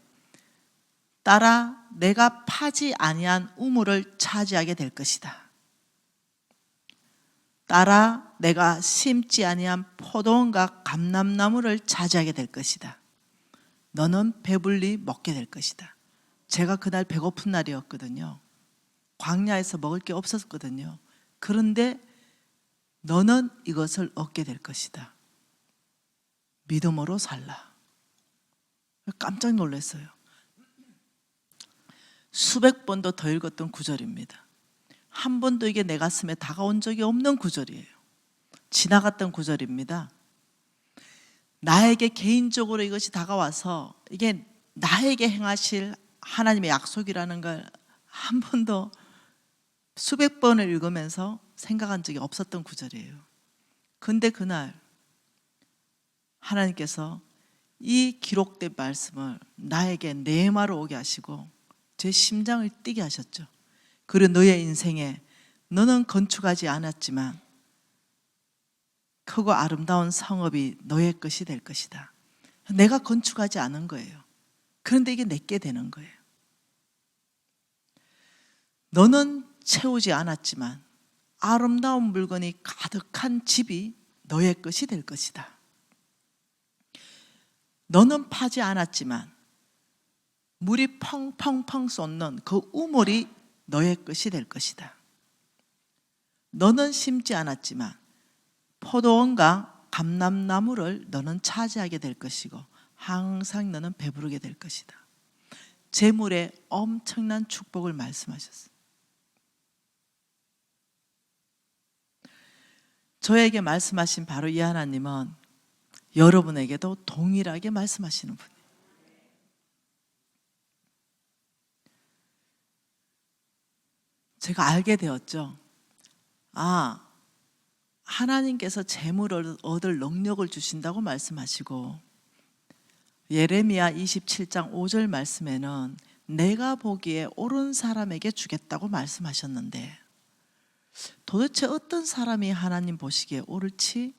따라 내가 파지 아니한 우물을 차지하게 될 것이다. 따라 내가 심지 아니한 포도원과 감람나무를 차지하게 될 것이다. 너는 배불리 먹게 될 것이다. 제가 그날 배고픈 날이었거든요. 광야에서 먹을 게 없었거든요. 그런데 너는 이것을 얻게 될 것이다. 믿음으로 살라. 깜짝 놀랐어요. 수백 번도 더 읽었던 구절입니다. 한 번도 이게 내 가슴에 다가온 적이 없는 구절이에요. 지나갔던 구절입니다. 나에게 개인적으로 이것이 다가와서 이게 나에게 행하실 하나님의 약속이라는 걸 한 번도 수백 번을 읽으면서 생각한 적이 없었던 구절이에요. 근데 그날 하나님께서 이 기록된 말씀을 나에게 내마로 오게 하시고 제 심장을 뛰게 하셨죠. 그리고 너의 인생에 너는 건축하지 않았지만 크고 아름다운 성읍이 너의 것이 될 것이다. 내가 건축하지 않은 거예요. 그런데 이게 내게 되는 거예요. 너는 채우지 않았지만 아름다운 물건이 가득한 집이 너의 것이 될 것이다. 너는 파지 않았지만 물이 펑펑펑 쏟는 그 우물이 너의 것이 될 것이다. 너는 심지 않았지만 포도원과 감람나무를 너는 차지하게 될 것이고 항상 너는 배부르게 될 것이다. 재물의 엄청난 축복을 말씀하셨어요. 저에게 말씀하신 바로 이 하나님은 여러분에게도 동일하게 말씀하시는 분이에요. 제가 알게 되었죠. 하나님께서 재물을 얻을 능력을 주신다고 말씀하시고 예레미야 27장 5절 말씀에는 내가 보기에 옳은 사람에게 주겠다고 말씀하셨는데 도대체 어떤 사람이 하나님 보시기에 옳을지,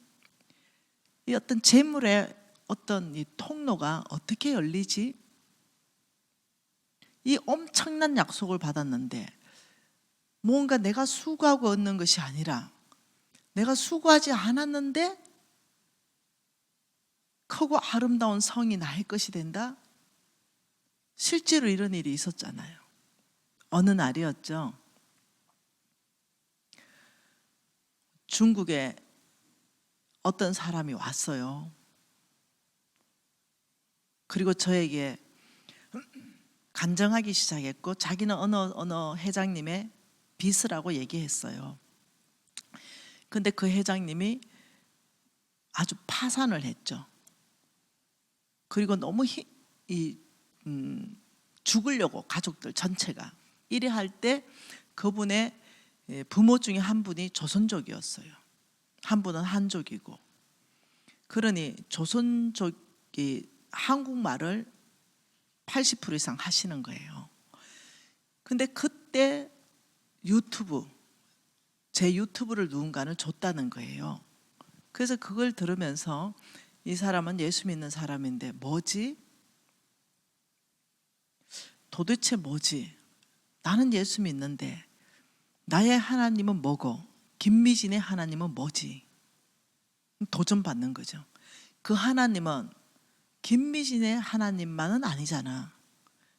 이 어떤 재물의 어떤 이 통로가 어떻게 열리지? 이 엄청난 약속을 받았는데 뭔가 내가 수고하고 얻는 것이 아니라 내가 수고하지 않았는데 크고 아름다운 성이 나의 것이 된다? 실제로 이런 일이 있었잖아요. 어느 날이었죠. 중국에 어떤 사람이 왔어요. 그리고 저에게 간증하기 시작했고 자기는 어느 회장님의 비서라고 얘기했어요. 근데 그 회장님이 아주 파산을 했죠. 그리고 너무 죽으려고 가족들 전체가 이래 할 때 그분의 부모 중에 한 분이 조선족이었어요. 한 분은 한족이고. 그러니 조선족이 한국말을 80% 이상 하시는 거예요. 근데 그때 제 유튜브를 누군가는 줬다는 거예요. 그래서 그걸 들으면서 이 사람은 예수 믿는 사람인데 뭐지? 도대체 뭐지? 나는 예수 믿는데 나의 하나님은 뭐고 김미진의 하나님은 뭐지? 도전받는 거죠. 그 하나님은 김미진의 하나님만은 아니잖아.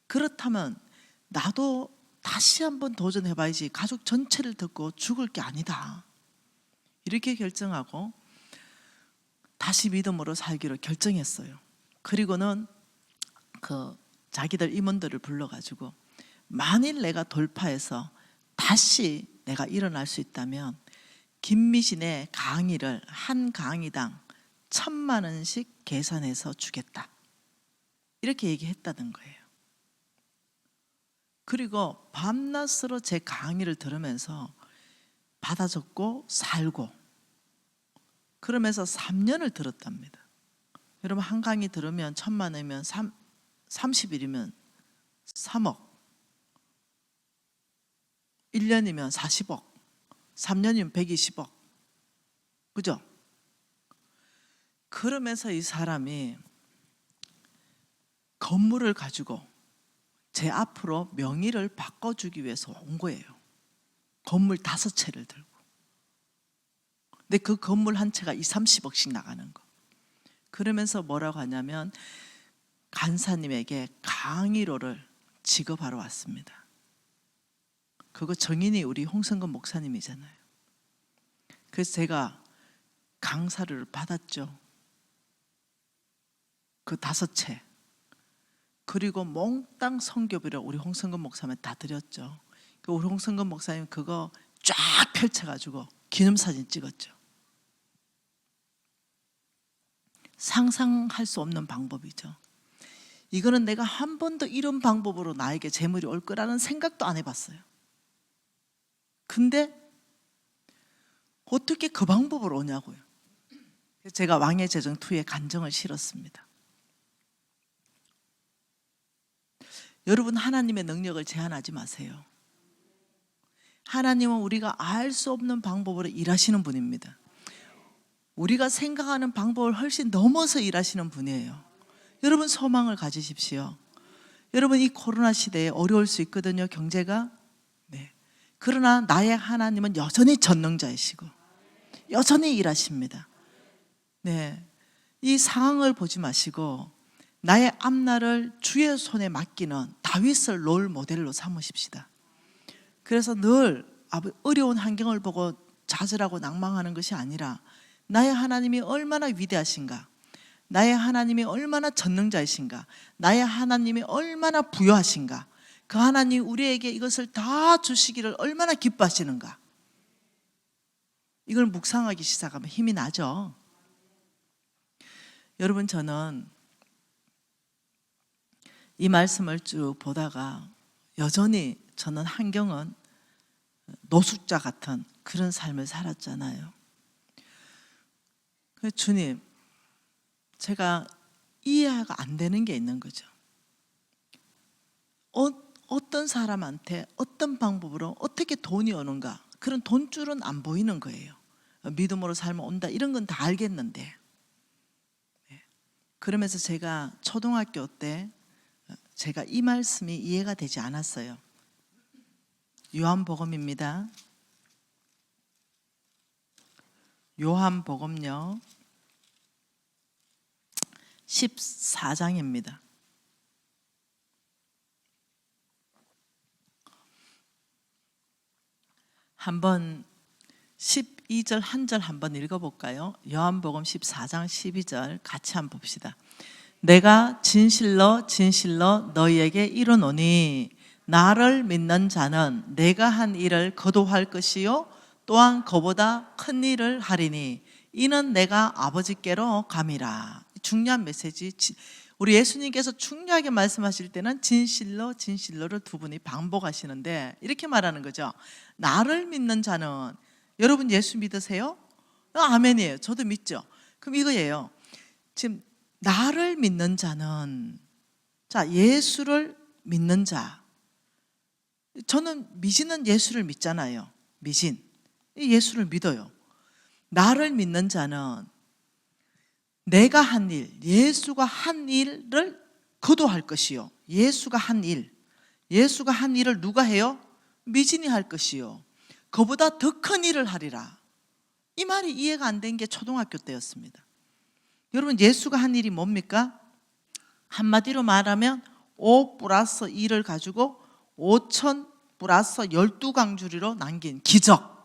그렇다면 나도 다시 한번 도전해봐야지. 가족 전체를 듣고 죽을 게 아니다. 이렇게 결정하고 다시 믿음으로 살기로 결정했어요. 그리고는 그 자기들 임원들을 불러가지고 만일 내가 돌파해서 다시 내가 일어날 수 있다면 김미신의 강의를 한 강의당 1,000만 원씩 계산해서 주겠다. 이렇게 얘기했다는 거예요. 그리고 밤낮으로 제 강의를 들으면서 받아 적고 살고 그러면서 3년을 들었답니다. 여러분 한강이 들으면 1,000만 원이면 30일이면 3억, 1년이면 40억, 3년이면 120억. 그죠? 그러면서 이 사람이 건물을 가지고 제 앞으로 명의를 바꿔주기 위해서 온 거예요. 건물 5채를 들고. 근데 그 건물 한 채가 30억씩 나가는 거. 그러면서 뭐라고 하냐면 간사님에게 강의료를 지급하러 왔습니다. 그거 정인이 우리 홍성근 목사님이잖아요. 그래서 제가 강사료를 받았죠. 그 5채. 그리고 몽땅 선교비를 우리 홍성근 목사님한테 다 드렸죠. 우리 홍성근 목사님 그거 쫙 펼쳐가지고 기념사진 찍었죠. 상상할 수 없는 방법이죠. 이거는 내가 한 번도 이런 방법으로 나에게 재물이 올 거라는 생각도 안 해봤어요. 근데 어떻게 그 방법으로 오냐고요. 제가 왕의 재정 2에 간정을 실었습니다. 여러분 하나님의 능력을 제한하지 마세요. 하나님은 우리가 알 수 없는 방법으로 일하시는 분입니다. 우리가 생각하는 방법을 훨씬 넘어서 일하시는 분이에요. 여러분 소망을 가지십시오. 여러분 이 코로나 시대에 어려울 수 있거든요, 경제가. 네. 그러나 나의 하나님은 여전히 전능자이시고 여전히 일하십니다. 네. 이 상황을 보지 마시고 나의 앞날을 주의 손에 맡기는 다윗을 롤 모델로 삼으십시다. 그래서 늘 어려운 환경을 보고 좌절하고 낭망하는 것이 아니라 나의 하나님이 얼마나 위대하신가, 나의 하나님이 얼마나 전능자이신가, 나의 하나님이 얼마나 부요하신가, 그 하나님이 우리에게 이것을 다 주시기를 얼마나 기뻐하시는가, 이걸 묵상하기 시작하면 힘이 나죠. 여러분 저는 이 말씀을 쭉 보다가 여전히 저는 환경은 노숙자 같은 그런 삶을 살았잖아요. 주님, 제가 이해가 안 되는 게 있는 거죠. 어떤 사람한테 어떤 방법으로 어떻게 돈이 오는가, 그런 돈줄은 안 보이는 거예요. 믿음으로 살면 온다 이런 건 다 알겠는데, 그러면서 제가 초등학교 때 제가 이 말씀이 이해가 되지 않았어요. 요한복음입니다. 요한복음요 14장입니다. 한번 12절 한 절 한번 읽어볼까요? 요한복음 14장 12절 같이 한번 봅시다. 내가 진실로 진실로 너희에게 이르노니 나를 믿는 자는 내가 한 일을 거두할 것이요 또한 그보다 큰 일을 하리니 이는 내가 아버지께로 감이라. 중요한 메시지. 우리 예수님께서 중요하게 말씀하실 때는 진실로 진실로를 두 분이 반복하시는데 이렇게 말하는 거죠. 나를 믿는 자는, 여러분 예수 믿으세요? 아멘이에요. 저도 믿죠. 그럼 이거예요. 지금 나를 믿는 자는, 자, 예수를 믿는 자. 저는 미진은 예수를 믿잖아요. 미진 예수를 믿어요. 나를 믿는 자는 내가 한 일, 예수가 한 일을 거두할 것이요. 예수가 한 일, 예수가 한 일을 누가 해요? 미진이 할 것이요. 그보다 더 큰 일을 하리라. 이 말이 이해가 안 된 게 초등학교 때였습니다. 여러분 예수가 한 일이 뭡니까? 한마디로 말하면 5 플러스 2를 가지고 5천 플러스 12강주리로 남긴 기적.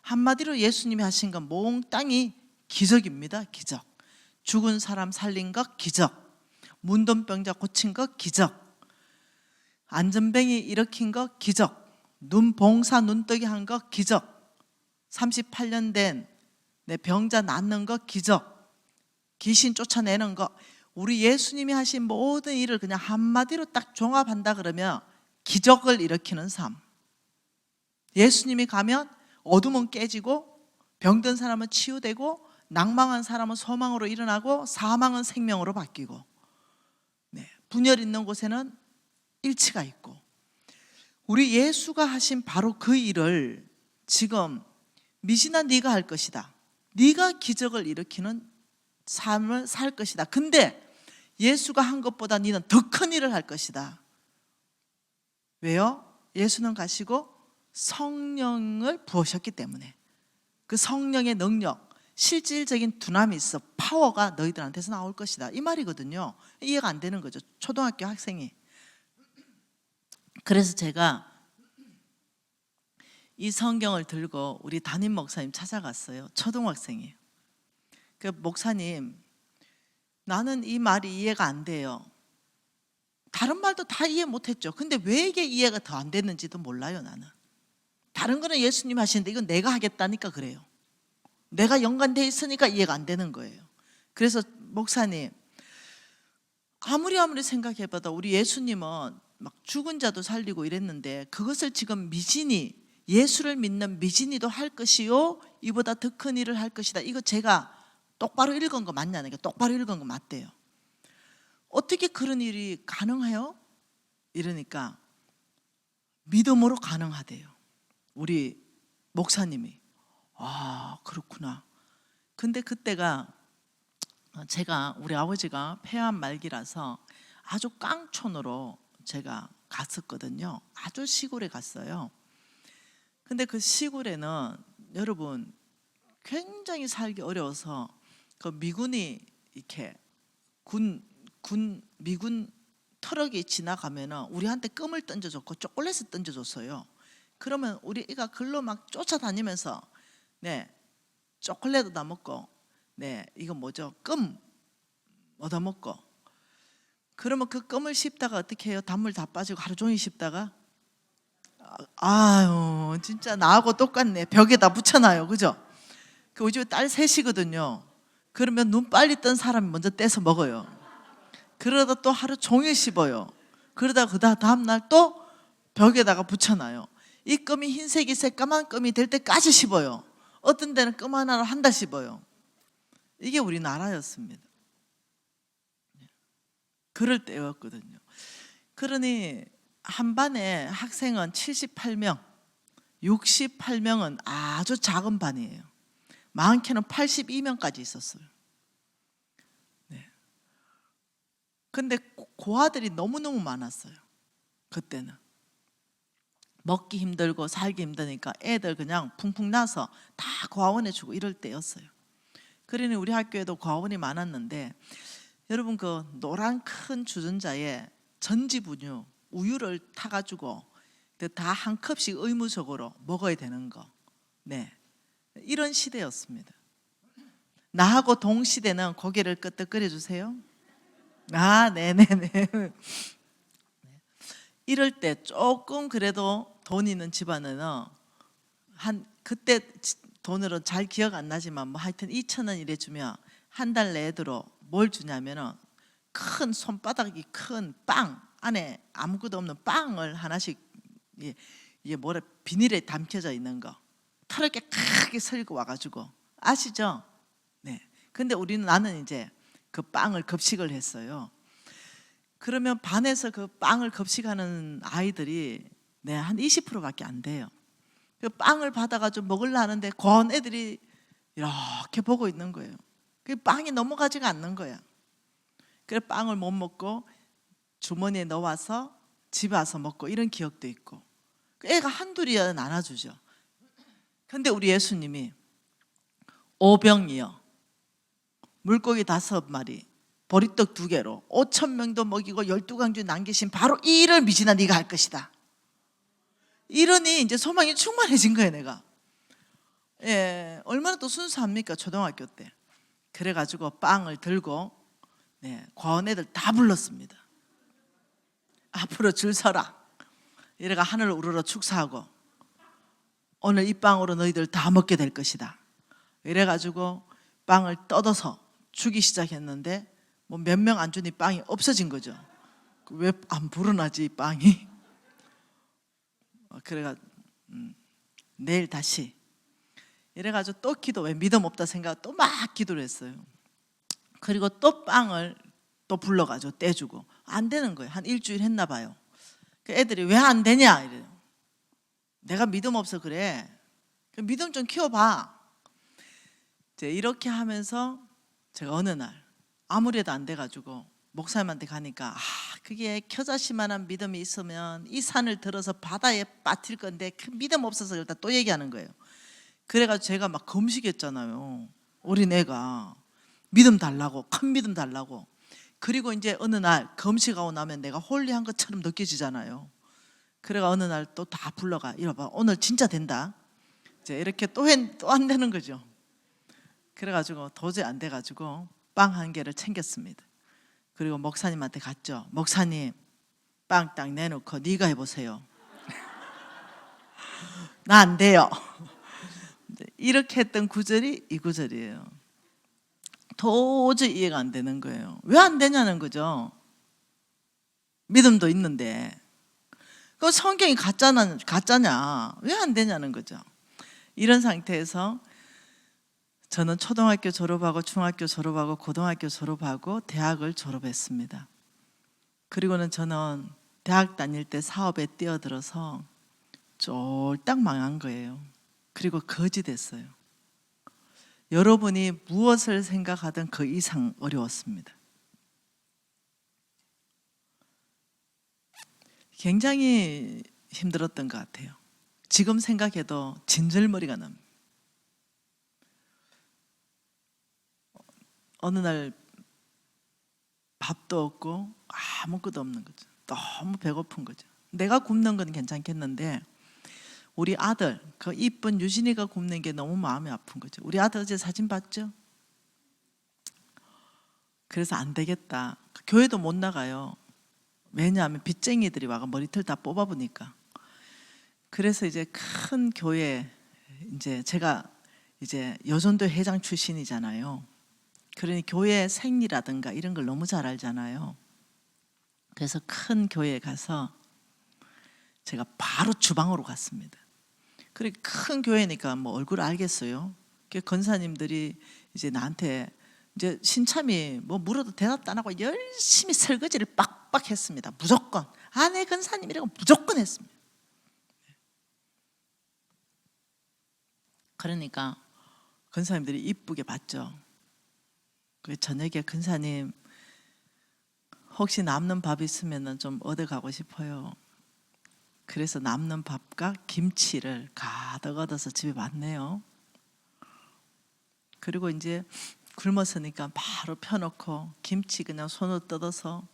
한마디로 예수님이 하신 건 몽땅이 기적입니다. 기적. 죽은 사람 살린 것 기적, 문둥병자 고친 것 기적, 안전뱅이 일으킨 것 기적, 눈봉사 눈뜨기 한 것 기적, 38년 된 내 병자 낫는 것 기적, 귀신 쫓아내는 것. 우리 예수님이 하신 모든 일을 그냥 한마디로 딱 종합한다 그러면 기적을 일으키는 삶. 예수님이 가면 어둠은 깨지고 병든 사람은 치유되고 낭망한 사람은 소망으로 일어나고 사망은 생명으로 바뀌고, 네, 분열 있는 곳에는 일치가 있고, 우리 예수가 하신 바로 그 일을 지금 미진아 네가 할 것이다. 네가 기적을 일으키는 삶을 살 것이다. 근데 예수가 한 것보다 너는 더 큰 일을 할 것이다. 왜요? 예수는 가시고 성령을 부으셨기 때문에. 그 성령의 능력, 실질적인 두나미 있어, 파워가 너희들한테서 나올 것이다, 이 말이거든요. 이해가 안 되는 거죠, 초등학교 학생이. 그래서 제가 이 성경을 들고 우리 담임 목사님 찾아갔어요. 초등학생이에요. 그 목사님, 나는 이 말이 이해가 안 돼요. 다른 말도 다 이해 못했죠. 근데 왜 이게 이해가 더 안 됐는지도 몰라요. 나는 다른 거는 예수님 하시는데 이건 내가 하겠다니까 그래요. 내가 연관돼 있으니까 이해가 안 되는 거예요. 그래서 목사님, 아무리 생각해봐도 우리 예수님은 막 죽은 자도 살리고 이랬는데 그것을 지금 미진이, 예수를 믿는 미진이도 할 것이요 이보다 더 큰 일을 할 것이다. 이거 제가 똑바로 읽은 거 맞냐는 게, 똑바로 읽은 거 맞대요. 어떻게 그런 일이 가능해요? 이러니까 믿음으로 가능하대요. 우리 목사님이. 아, 그렇구나. 근데 그때가 제가, 우리 아버지가 폐암 말기라서 아주 깡촌으로 제가 갔었거든요. 아주 시골에 갔어요. 근데 그 시골에는 여러분 굉장히 살기 어려워서 그 미군이 이렇게 미군 트럭이 지나가면은 우리한테 껌을 던져줬고 초콜릿을 던져줬어요. 그러면 우리 애가 글로 막 쫓아다니면서, 네, 초콜릿 얻어 먹고, 네, 이거 뭐죠? 껌 얻어 먹고. 그러면 그 껌을 씹다가 어떻게 해요? 단물 다 빠지고 하루 종일 씹다가, 아유 진짜 나하고 똑같네. 벽에다 붙여놔요, 그죠? 그 우리 집에 딸 셋이거든요. 그러면 눈 빨리 뜬 사람이 먼저 떼서 먹어요. 그러다 또 하루 종일 씹어요. 그러다 그 다음 날 또 벽에다가 붙여놔요. 이 껌이 흰색이 새까만 껌이 될 때까지 씹어요. 어떤 데는 껌 하나로 한 달 씹어요. 이게 우리나라였습니다. 그럴 때였거든요. 그러니 한 반에 학생은 78명, 68명은 아주 작은 반이에요. 많게는 82명까지 있었어요. 네. 근데 고아들이 너무너무 많았어요. 그때는 먹기 힘들고 살기 힘드니까 애들 그냥 풍풍 나서 다 고아원에 주고 이럴 때였어요. 그러니 우리 학교에도 고아원이 많았는데, 여러분 그 노란 큰 주전자에 전지분유, 우유를 타가지고 다 한 컵씩 의무적으로 먹어야 되는 거, 네, 이런 시대였습니다. 나하고 동시대는 고개를 끄덕거려 주세요. 아, 네네네. 이럴 때 조금 그래도 돈 있는 집안에는 한, 그때 돈으로 잘 기억 안 나지만 뭐 하여튼 2,000원 이래 주면 한 달 내도록 뭘 주냐면은 큰 손바닥이 큰 빵, 안에 아무것도 없는 빵을 하나씩, 이게 뭐라, 비닐에 담겨져 있는 거 털렇게 크게 설고 와가지고, 아시죠? 네. 근데 나는 이제 그 빵을 급식을 했어요. 그러면 반에서 그 빵을 급식하는 아이들이, 네, 한 20%밖에 안 돼요. 그 빵을 받아가지고 먹으려 하는데 고아원 애들이 이렇게 보고 있는 거예요. 그 빵이 넘어가지가 않는 거야. 그래 빵을 못 먹고 주머니에 넣어와서 집에 와서 먹고 이런 기억도 있고. 애가 한둘이야 나눠주죠. 근데 우리 예수님이 오병이어, 물고기 5마리, 보리떡 2개로 5,000명도 먹이고 12강주 남기신 바로 이 일을 미진아 네가 할 것이다. 이러니 이제 소망이 충만해진 거예요, 내가. 예, 얼마나 또 순수합니까, 초등학교 때. 그래가지고 빵을 들고, 네, 고아원 애들 다 불렀습니다. 앞으로 줄 서라. 이래가 하늘 우러러 축사하고, 오늘 이 빵으로 너희들 다 먹게 될 것이다. 이래가지고 빵을 뜯어서 주기 시작했는데 뭐 몇 명 안 주니 빵이 없어진 거죠. 왜 안 불어나지 이 빵이? 그래가 내일 다시 이래가지고 또 기도, 왜 믿음 없다 생각, 또 막 기도를 했어요. 그리고 또 빵을 또 불러가지고 떼주고 안 되는 거예요. 한 일주일 했나 봐요. 그 애들이 왜 안 되냐 이래요. 내가 믿음 없어 그래. 믿음 좀 키워봐. 이제 이렇게 하면서 제가 어느 날 아무래도 안 돼가지고 목사님한테 가니까 그게 겨자씨만한 믿음이 있으면 이 산을 들어서 바다에 빠뜨릴 건데 그 믿음 없어서 일단 또 얘기하는 거예요. 그래가지고 제가 막 금식했잖아요. 어린애가 믿음 달라고, 큰 믿음 달라고. 그리고 이제 어느 날 금식하고 나면 내가 홀리한 것처럼 느껴지잖아요. 그래가 어느 날 또 다 불러가. 이리 봐, 오늘 진짜 된다. 이제 이렇게 또 안 되는 거죠. 그래가지고 도저히 안 돼가지고 빵 한 개를 챙겼습니다. 그리고 목사님한테 갔죠. 목사님, 빵 딱 내놓고 네가 해보세요. 나 안 돼요. 이렇게 했던 구절이 이 구절이에요. 도저히 이해가 안 되는 거예요. 왜 안 되냐는 거죠. 믿음도 있는데. 그 성경이 가짜냐? 왜 안 되냐는 거죠. 이런 상태에서 저는 초등학교 졸업하고 중학교 졸업하고 고등학교 졸업하고 대학을 졸업했습니다. 그리고는 저는 대학 다닐 때 사업에 뛰어들어서 쫄딱 망한 거예요. 그리고 거지 됐어요. 여러분이 무엇을 생각하든 그 이상 어려웠습니다. 굉장히 힘들었던 것 같아요. 지금 생각해도 진절머리가 납니다. 어느 날 밥도 없고 아무것도 없는 거죠. 너무 배고픈 거죠. 내가 굶는 건 괜찮겠는데 우리 아들, 그 이쁜 유진이가 굶는 게 너무 마음이 아픈 거죠. 우리 아들 어제 사진 봤죠? 그래서 안 되겠다. 교회도 못 나가요. 왜냐하면 빚쟁이들이 와가 머리털 다 뽑아보니까. 그래서 이제 큰 교회, 이제 제가 이제 여전도 회장 출신이잖아요. 그러니 교회 생리라든가 이런 걸 너무 잘 알잖아요. 그래서 큰 교회에 가서 제가 바로 주방으로 갔습니다. 그래 큰 교회니까 뭐 얼굴 알겠어요. 권사님들이 이제 나한테 이제 신참이 뭐 물어도 대답도 안 하고 열심히 설거지를 빡빡 했습니다. 무조건 아내 권사님이라고 무조건 했습니다. 그러니까 권사님들이 이쁘게 봤죠. 그 저녁에 권사님 혹시 남는 밥 있으면 좀 얻어가고 싶어요. 그래서 남는 밥과 김치를 가득 얻어서 집에 왔네요. 그리고 이제 굶었으니까 바로 펴놓고 김치 그냥 손으로 뜯어서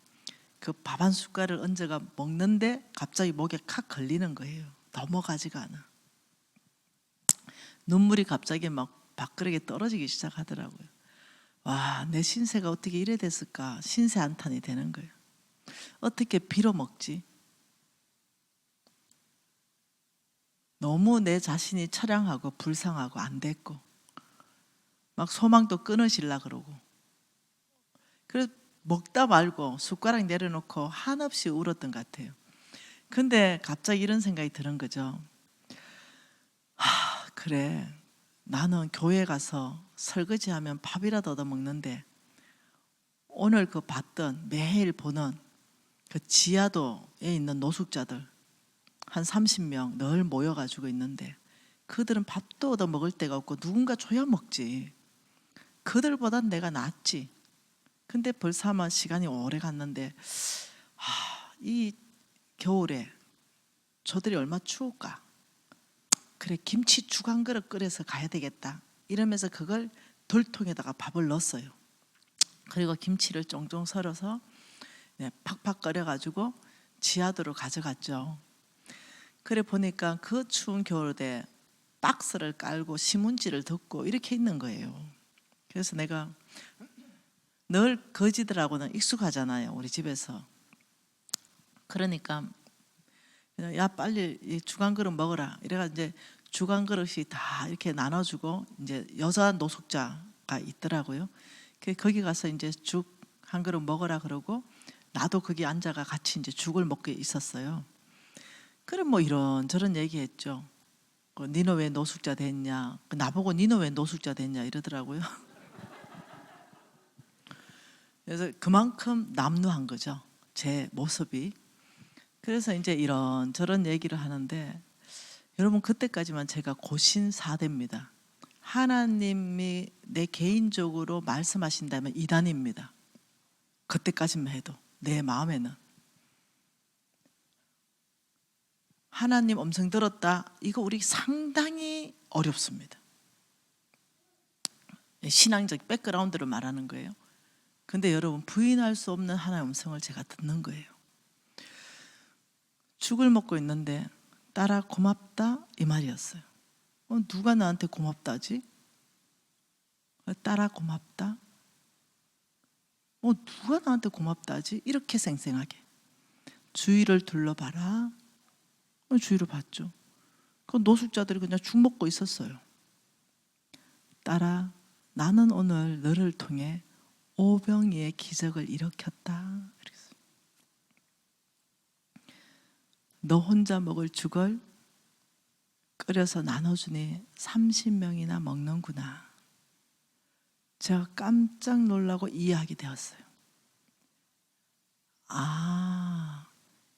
그 밥 한 숟갈을 얹어가 먹는데 갑자기 목에 칵 걸리는 거예요. 넘어가지가 않아. 눈물이 갑자기 막 밥그릇에 떨어지기 시작하더라고요. 와, 내 신세가 어떻게 이래 됐을까? 신세 한탄이 되는 거예요. 어떻게 빌어먹지? 너무 내 자신이 처량하고 불쌍하고 안 됐고 막 소망도 끊으시려 그러고 그래서 먹다 말고 숟가락 내려놓고 한없이 울었던 것 같아요. 근데 갑자기 이런 생각이 드는 거죠. 그래, 나는 교회 가서 설거지하면 밥이라도 얻어 먹는데 오늘 그 봤던 매일 보는 그 지하도에 있는 노숙자들 한 30명 늘 모여가지고 있는데 그들은 밥도 얻어 먹을 데가 없고 누군가 줘야 먹지. 그들보단 내가 낫지. 근데 벌써 아마 시간이 오래 갔는데 이 겨울에 저들이 얼마나 추울까. 그래, 김치죽 한 그릇 끓여서 가야 되겠다 이러면서 그걸 돌통에다가 밥을 넣었어요. 그리고 김치를 쫑쫑 썰어서 팍팍 끓여가지고 지하도로 가져갔죠. 그래 보니까 그 추운 겨울에 박스를 깔고 신문지를 덮고 이렇게 있는 거예요. 그래서 내가 늘 거지들하고는 익숙하잖아요, 우리 집에서. 그러니까 야 빨리 이 죽 한 그릇 먹어라 이래가 이제 죽 한 그릇이 다 이렇게 나눠주고 이제 여자 노숙자가 있더라고요. 거기 가서 이제 죽 한 그릇 먹어라 그러고 나도 거기 앉아가 같이 이제 죽을 먹고 있었어요. 그럼 뭐 이런저런 얘기했죠. 니는 왜 노숙자 됐냐? 나보고 니는 왜 노숙자 됐냐 이러더라고요. 그래서 그만큼 남루한 거죠, 제 모습이. 그래서 이제 이런 저런 얘기를 하는데, 여러분 그때까지만 제가 고신사대입니다. 하나님이 내 개인적으로 말씀하신다면 이단입니다. 그때까지만 해도 내 마음에는 하나님 음성 들었다, 이거 우리 상당히 어렵습니다. 신앙적 백그라운드를 말하는 거예요. 근데 여러분, 부인할 수 없는 하나님의 음성을 제가 듣는 거예요. 죽을 먹고 있는데 딸아 고맙다 이 말이었어요. 누가 나한테 고맙다지? 딸아 고맙다? 누가 나한테 고맙다지? 이렇게 생생하게 주위를 둘러봐라. 주위를 봤죠. 그 노숙자들이 그냥 죽 먹고 있었어요. 딸아, 나는 오늘 너를 통해 오병이의 기적을 일으켰다. 너 혼자 먹을 죽을 끓여서 나눠주니 30명이나 먹는구나. 제가 깜짝 놀라고 이해하게 되었어요.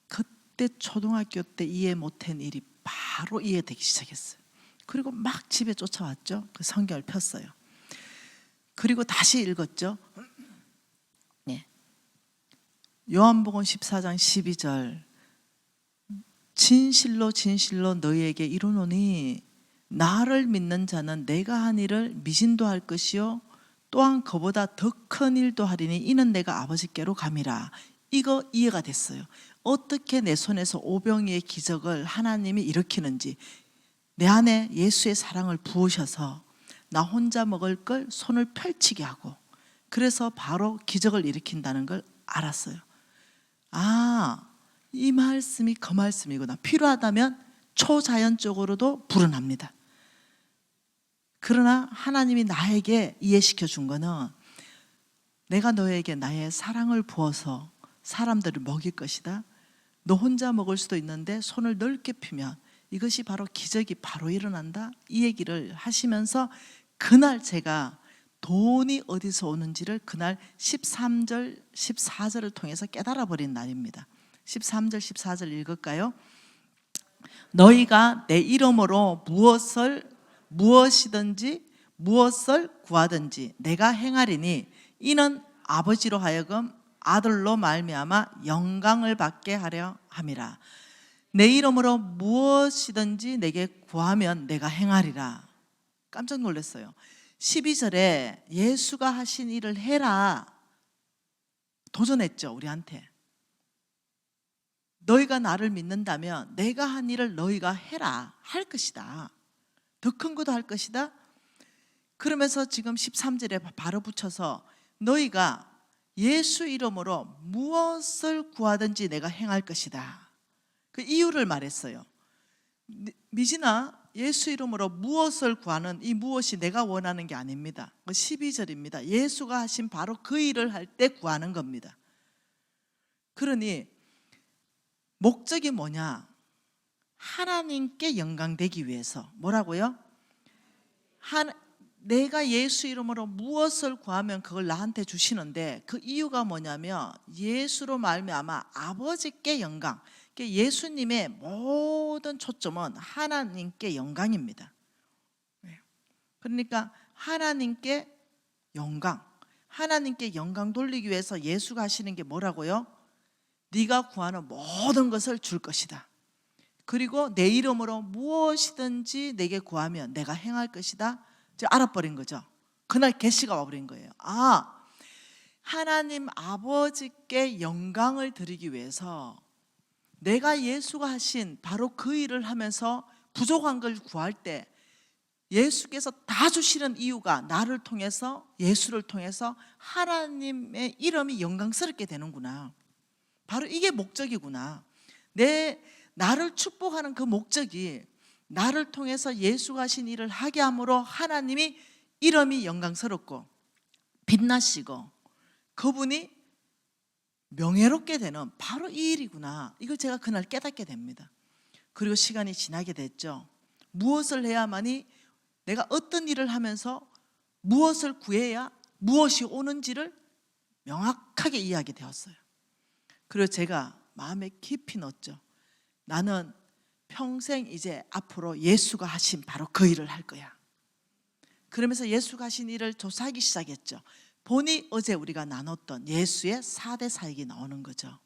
그때 초등학교 때 이해 못한 일이 바로 이해되기 시작했어요. 그리고 막 집에 쫓아왔죠. 그 성경을 폈어요. 그리고 다시 읽었죠. 네. 요한복음 14장 12절, 진실로 진실로 너희에게 이르노니 나를 믿는 자는 내가 한 일을 미신도 할 것이요 또한 그보다 더 큰 일도 하리니 이는 내가 아버지께로 감이라. 이거 이해가 됐어요. 어떻게 내 손에서 오병이의 기적을 하나님이 일으키는지, 내 안에 예수의 사랑을 부으셔서 나 혼자 먹을 걸 손을 펼치게 하고, 그래서 바로 기적을 일으킨다는 걸 알았어요. 이 말씀이 그 말씀이구나. 필요하다면 초자연적으로도 불어납니다. 그러나 하나님이 나에게 이해시켜 준 거는, 내가 너에게 나의 사랑을 부어서 사람들을 먹일 것이다. 너 혼자 먹을 수도 있는데 손을 넓게 펴면 이것이 바로 기적이 바로 일어난다. 이 얘기를 하시면서 그날 제가 돈이 어디서 오는지를 그날 13절 14절을 통해서 깨달아 버린 날입니다. 13절 14절 읽을까요? 너희가 내 이름으로 무엇이든지 무엇을 구하든지 내가 행하리니 이는 아버지로 하여금 아들로 말미암아 영광을 받게 하려 함이라. 내 이름으로 무엇이든지 내게 구하면 내가 행하리라. 깜짝 놀랐어요. 12절에 예수가 하신 일을 해라 도전했죠, 우리한테. 너희가 나를 믿는다면 내가 한 일을 너희가 해라, 할 것이다. 더 큰 것도 할 것이다. 그러면서 지금 13절에 바로 붙여서 너희가 예수 이름으로 무엇을 구하든지 내가 행할 것이다. 그 이유를 말했어요. 미진아, 예수 이름으로 무엇을 구하는 이 무엇이 내가 원하는 게 아닙니다. 12절입니다. 예수가 하신 바로 그 일을 할 때 구하는 겁니다. 그러니 목적이 뭐냐? 하나님께 영광되기 위해서. 뭐라고요? 내가 예수 이름으로 무엇을 구하면 그걸 나한테 주시는데, 그 이유가 뭐냐면 예수로 말미암아 아버지께 영광. 예수님의 모든 초점은 하나님께 영광입니다. 그러니까 하나님께 영광, 하나님께 영광 돌리기 위해서 예수가 하시는 게 뭐라고요? 네가 구하는 모든 것을 줄 것이다. 그리고 내 이름으로 무엇이든지 내게 구하면 내가 행할 것이다. 제가 알아버린 거죠. 그날 계시가 와버린 거예요. 하나님 아버지께 영광을 드리기 위해서 내가 예수가 하신 바로 그 일을 하면서 부족한 걸 구할 때 예수께서 다 주시는 이유가 나를 통해서, 예수를 통해서 하나님의 이름이 영광스럽게 되는구나. 바로 이게 목적이구나. 나를 축복하는 그 목적이 나를 통해서 예수가 하신 일을 하게 함으로 하나님이 이름이 영광스럽고 빛나시고 그분이 명예롭게 되는 바로 이 일이구나. 이걸 제가 그날 깨닫게 됩니다. 그리고 시간이 지나게 됐죠. 무엇을 해야만이 내가 어떤 일을 하면서 무엇을 구해야 무엇이 오는지를 명확하게 이해하게 되었어요. 그리고 제가 마음에 깊이 넣었죠. 나는 평생 이제 앞으로 예수가 하신 바로 그 일을 할 거야. 그러면서 예수가 하신 일을 조사하기 시작했죠. 보니 어제 우리가 나눴던 예수의 4대 사역이 나오는 거죠.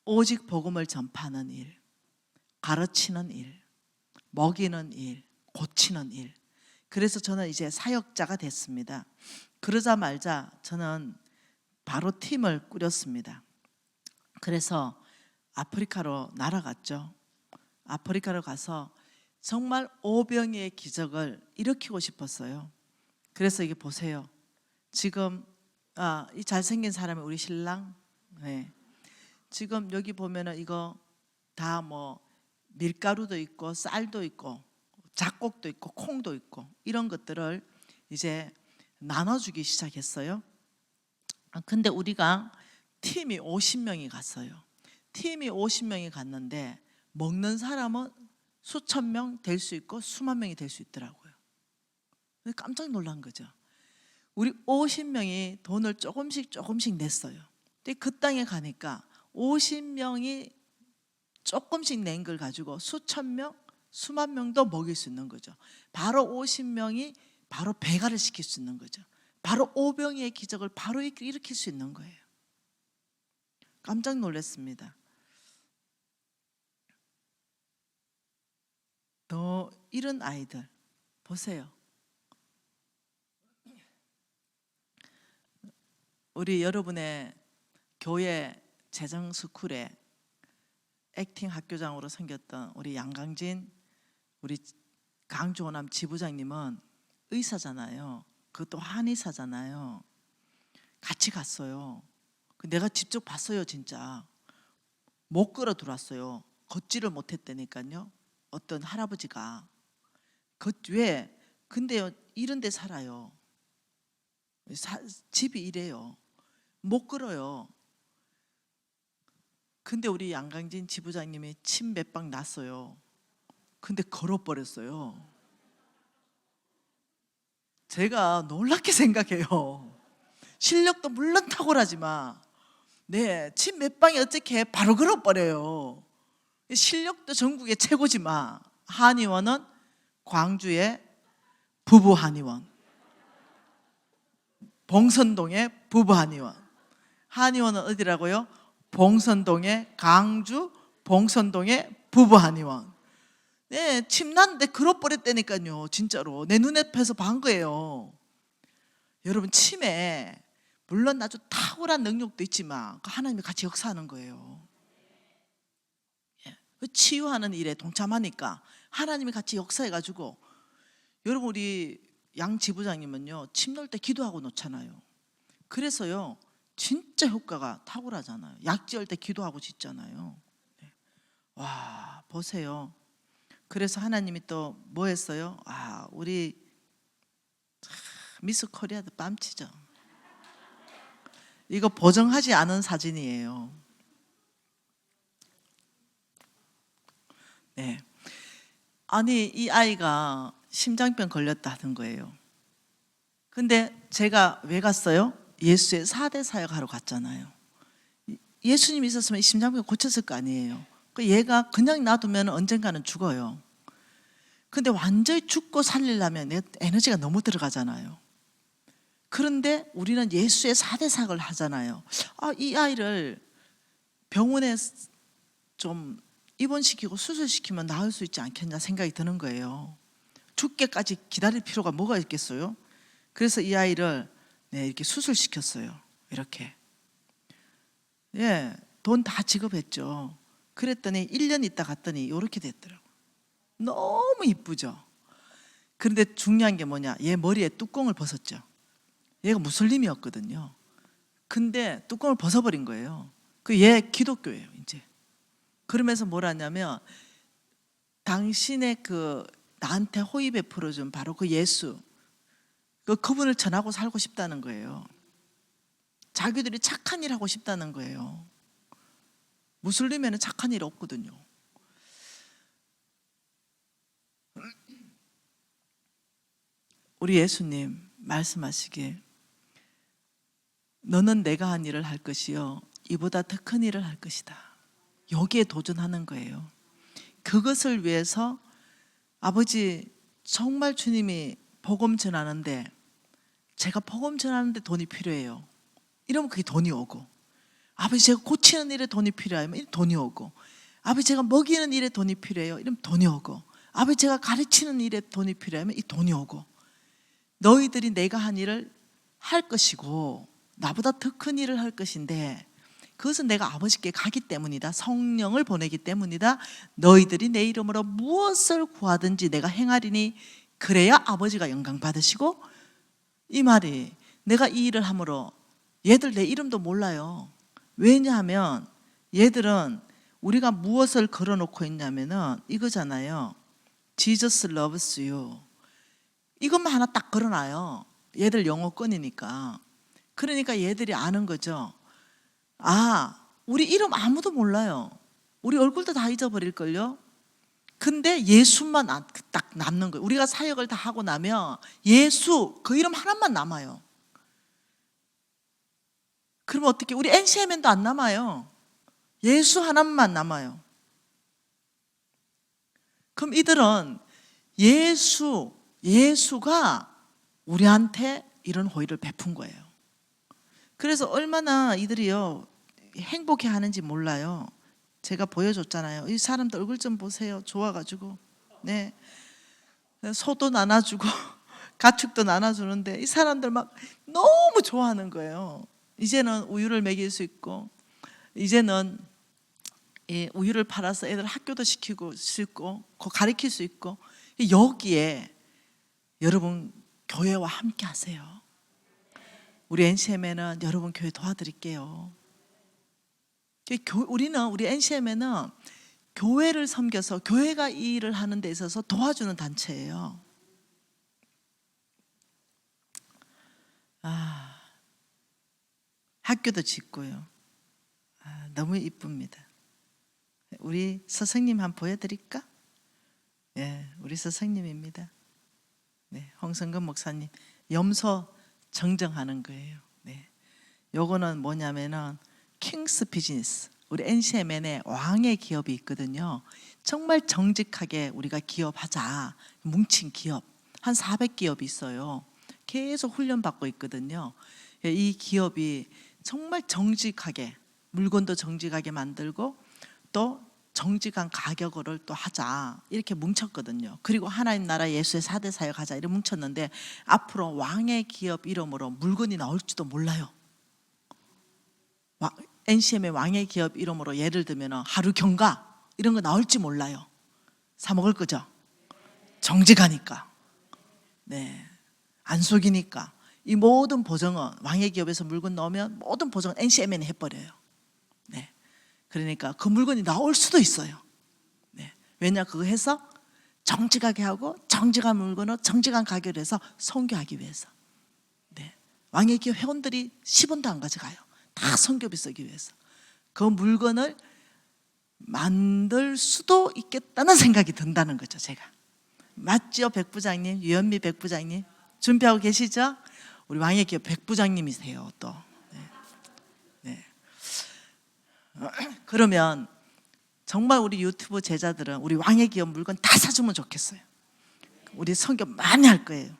오직 복음을 전파하는 일, 가르치는 일, 먹이는 일, 고치는 일. 그래서 저는 이제 사역자가 됐습니다. 그러자마자 저는 바로 팀을 꾸렸습니다. 그래서 아프리카로 날아갔죠. 아프리카로 가서 정말 오병이의 기적을 일으키고 싶었어요. 그래서 이게 보세요. 지금 이 잘생긴 사람이 우리 신랑. 네. 지금 여기 보면은 이거 다 뭐 밀가루도 있고 쌀도 있고 잡곡도 있고 콩도 있고 이런 것들을 이제 나눠주기 시작했어요. 근데 우리가 팀이 50명이 갔어요. 팀이 50명이 갔는데 먹는 사람은 수천 명 될 수 있고 수만 명이 될 수 있더라고요. 깜짝 놀란 거죠. 우리 50명이 돈을 조금씩 냈어요. 근데 그 땅에 가니까 50명이 조금씩 낸 걸 가지고 수천 명, 수만 명도 먹일 수 있는 거죠. 바로 50명이 바로 배가를 시킬 수 있는 거죠. 바로 오병이의 기적을 바로 일으킬 수 있는 거예요. 깜짝 놀랐습니다. 이런 아이들 보세요. 우리 여러분의 교회 재정스쿨에 액팅 학교장으로 섬겼던 우리 양강진 우리 강주호남 지부장님은 의사잖아요. 그것도 한의사잖아요. 같이 갔어요. 내가 직접 봤어요. 진짜 못 걸어 들어왔어요. 걷지를 못했다니까요. 어떤 할아버지가 왜? 근데요 이런 데 살아요. 집이 이래요. 못 걸어요. 근데 우리 양강진 지부장님이 침 몇 방 났어요. 근데 걸어버렸어요. 제가 놀랍게 생각해요. 실력도 물론 탁월하지만 침 몇 방이 어떻게 바로 걸어버려요. 실력도 전국의 최고지만 한의원은 광주의 부부 한의원, 봉선동의 부부 한의원. 한의원은 어디라고요? 봉선동의 강주 봉선동의 부부 한의원. 네, 침 났는데 걸어버렸다니까요. 진짜로 내 눈앞에서 본 거예요. 여러분 침에 물론 아주 탁월한 능력도 있지만 하나님이 같이 역사하는 거예요. 치유하는 일에 동참하니까 하나님이 같이 역사해가지고 여러분 우리 양 지부장님은요 침 놓을 때 기도하고 놓잖아요. 그래서요 진짜 효과가 탁월하잖아요. 약지할 때 기도하고 짓잖아요. 와 보세요. 그래서 하나님이 또 뭐 했어요? 우리 미스 코리아도 뺨치죠. 이거 보정하지 않은 사진이에요. 네. 아니 이 아이가 심장병 걸렸다는 거예요. 근데 제가 왜 갔어요? 예수의 4대 사역하러 갔잖아요. 예수님이 있었으면 심장병 고쳤을 거 아니에요. 얘가 그냥 놔두면 언젠가는 죽어요. 근데 완전히 죽고 살리려면 에너지가 너무 들어가잖아요. 그런데 우리는 예수의 4대 사역을 하잖아요. 이 아이를 병원에 좀 입원시키고 수술시키면 나을 수 있지 않겠냐 생각이 드는 거예요. 죽게까지 기다릴 필요가 뭐가 있겠어요? 그래서 이 아이를 이렇게 수술시켰어요. 이렇게. 돈 다 지급했죠. 그랬더니 1년 있다 갔더니 이렇게 됐더라고요. 너무 이쁘죠. 그런데 중요한 게 뭐냐? 얘 머리에 뚜껑을 벗었죠. 얘가 무슬림이었거든요. 근데 뚜껑을 벗어버린 거예요. 얘 기독교예요 이제. 그러면서 뭐라 하냐면 당신의 나한테 호의 베풀어준 바로 그 예수 그분을 전하고 살고 싶다는 거예요. 자기들이 착한 일 하고 싶다는 거예요. 무슬림에는 착한 일 없거든요. 우리 예수님 말씀하시길 너는 내가 한 일을 할 것이요 이보다 더 큰 일을 할 것이다. 여기에 도전하는 거예요. 그것을 위해서 아버지 정말 주님이 복음 전하는데 제가 복음 전하는데 돈이 필요해요. 이러면 그게 돈이 오고, 아버지 제가 고치는 일에 돈이 필요하면 돈이 오고, 아버지 제가 먹이는 일에 돈이 필요해요. 이러면 돈이 오고, 아버지 제가 가르치는 일에 돈이 필요하면 이 돈이 오고, 너희들이 내가 한 일을 할 것이고 나보다 더 큰 일을 할 것인데 그것은 내가 아버지께 가기 때문이다. 성령을 보내기 때문이다. 너희들이 내 이름으로 무엇을 구하든지 내가 행하리니 그래야 아버지가 영광 받으시고, 이 말이 내가 이 일을 함으로 얘들 내 이름도 몰라요. 왜냐하면 얘들은 우리가 무엇을 걸어놓고 있냐면은 이거잖아요. Jesus loves you. 이것만 하나 딱 걸어놔요. 얘들 영어권이니까. 그러니까 얘들이 아는 거죠. 아, 우리 이름 아무도 몰라요. 우리 얼굴도 다 잊어버릴걸요. 근데 예수만 딱 남는 거예요. 우리가 사역을 다 하고 나면 예수 그 이름 하나만 남아요. 그러면 어떻게? 우리 NCMN도 안 남아요. 예수 하나만 남아요. 그럼 이들은 예수가 우리한테 이런 호의를 베푼 거예요. 그래서 얼마나 이들이요 행복해 하는지 몰라요. 제가 보여줬잖아요. 이 사람들 얼굴 좀 보세요. 좋아가지고, 네, 소도 나눠주고 가축도 나눠주는데 이 사람들 막 너무 좋아하는 거예요. 이제는 우유를 먹일 수 있고, 이제는 우유를 팔아서 애들 학교도 시키고 수 있고 가르칠 수 있고, 여기에 여러분 교회와 함께 하세요. 우리 NCM에는 여러분 교회 도와드릴게요. 우리 NCM에는 교회를 섬겨서 교회가 이 일을 하는 데 있어서 도와주는 단체예요. 학교도 짓고요. 너무 이쁩니다. 우리 스승님 한번 보여드릴까? 예, 우리 스승님입니다. 네, 홍성근 목사님 염소 정정하는 거예요. 네, 요거는 뭐냐면은 킹스 비즈니스. 우리 NCMN에 왕의 기업이 있거든요. 정말 정직하게 우리가 기업하자. 뭉친 기업 한 400기업이 있어요. 계속 훈련받고 있거든요. 이 기업이 정말 정직하게 물건도 정직하게 만들고 또 정직한 가격으로 또 하자 이렇게 뭉쳤거든요. 그리고 하나님 나라 예수의 4대 사역하자 이렇게 뭉쳤는데 앞으로 왕의 기업 이름으로 물건이 나올지도 몰라요. NCM의 왕의 기업 이름으로 예를 들면 하루 경과 이런 거 나올지 몰라요. 사 먹을 거죠? 정직하니까, 네, 안 속이니까. 이 모든 보증은 왕의 기업에서 물건 넣으면 모든 보증은 NCMN이 해버려요. 네, 그러니까 그 물건이 나올 수도 있어요. 네, 왜냐 그거 해서 정직하게 하고 정직한 물건을 정직한 가격으로 해서 선교하기 위해서. 네, 왕의 기업 회원들이 10원도 안 가져가요. 다 선교비 쓰기 위해서. 그 물건을 만들 수도 있겠다는 생각이 든다는 거죠. 제가 맞죠? 백부장님, 유현미 백부장님 준비하고 계시죠? 우리 왕의 기업 백부장님이세요 또. 네. 그러면 정말 우리 유튜브 제자들은 우리 왕의 기업 물건 다 사주면 좋겠어요. 우리 선교 많이 할 거예요.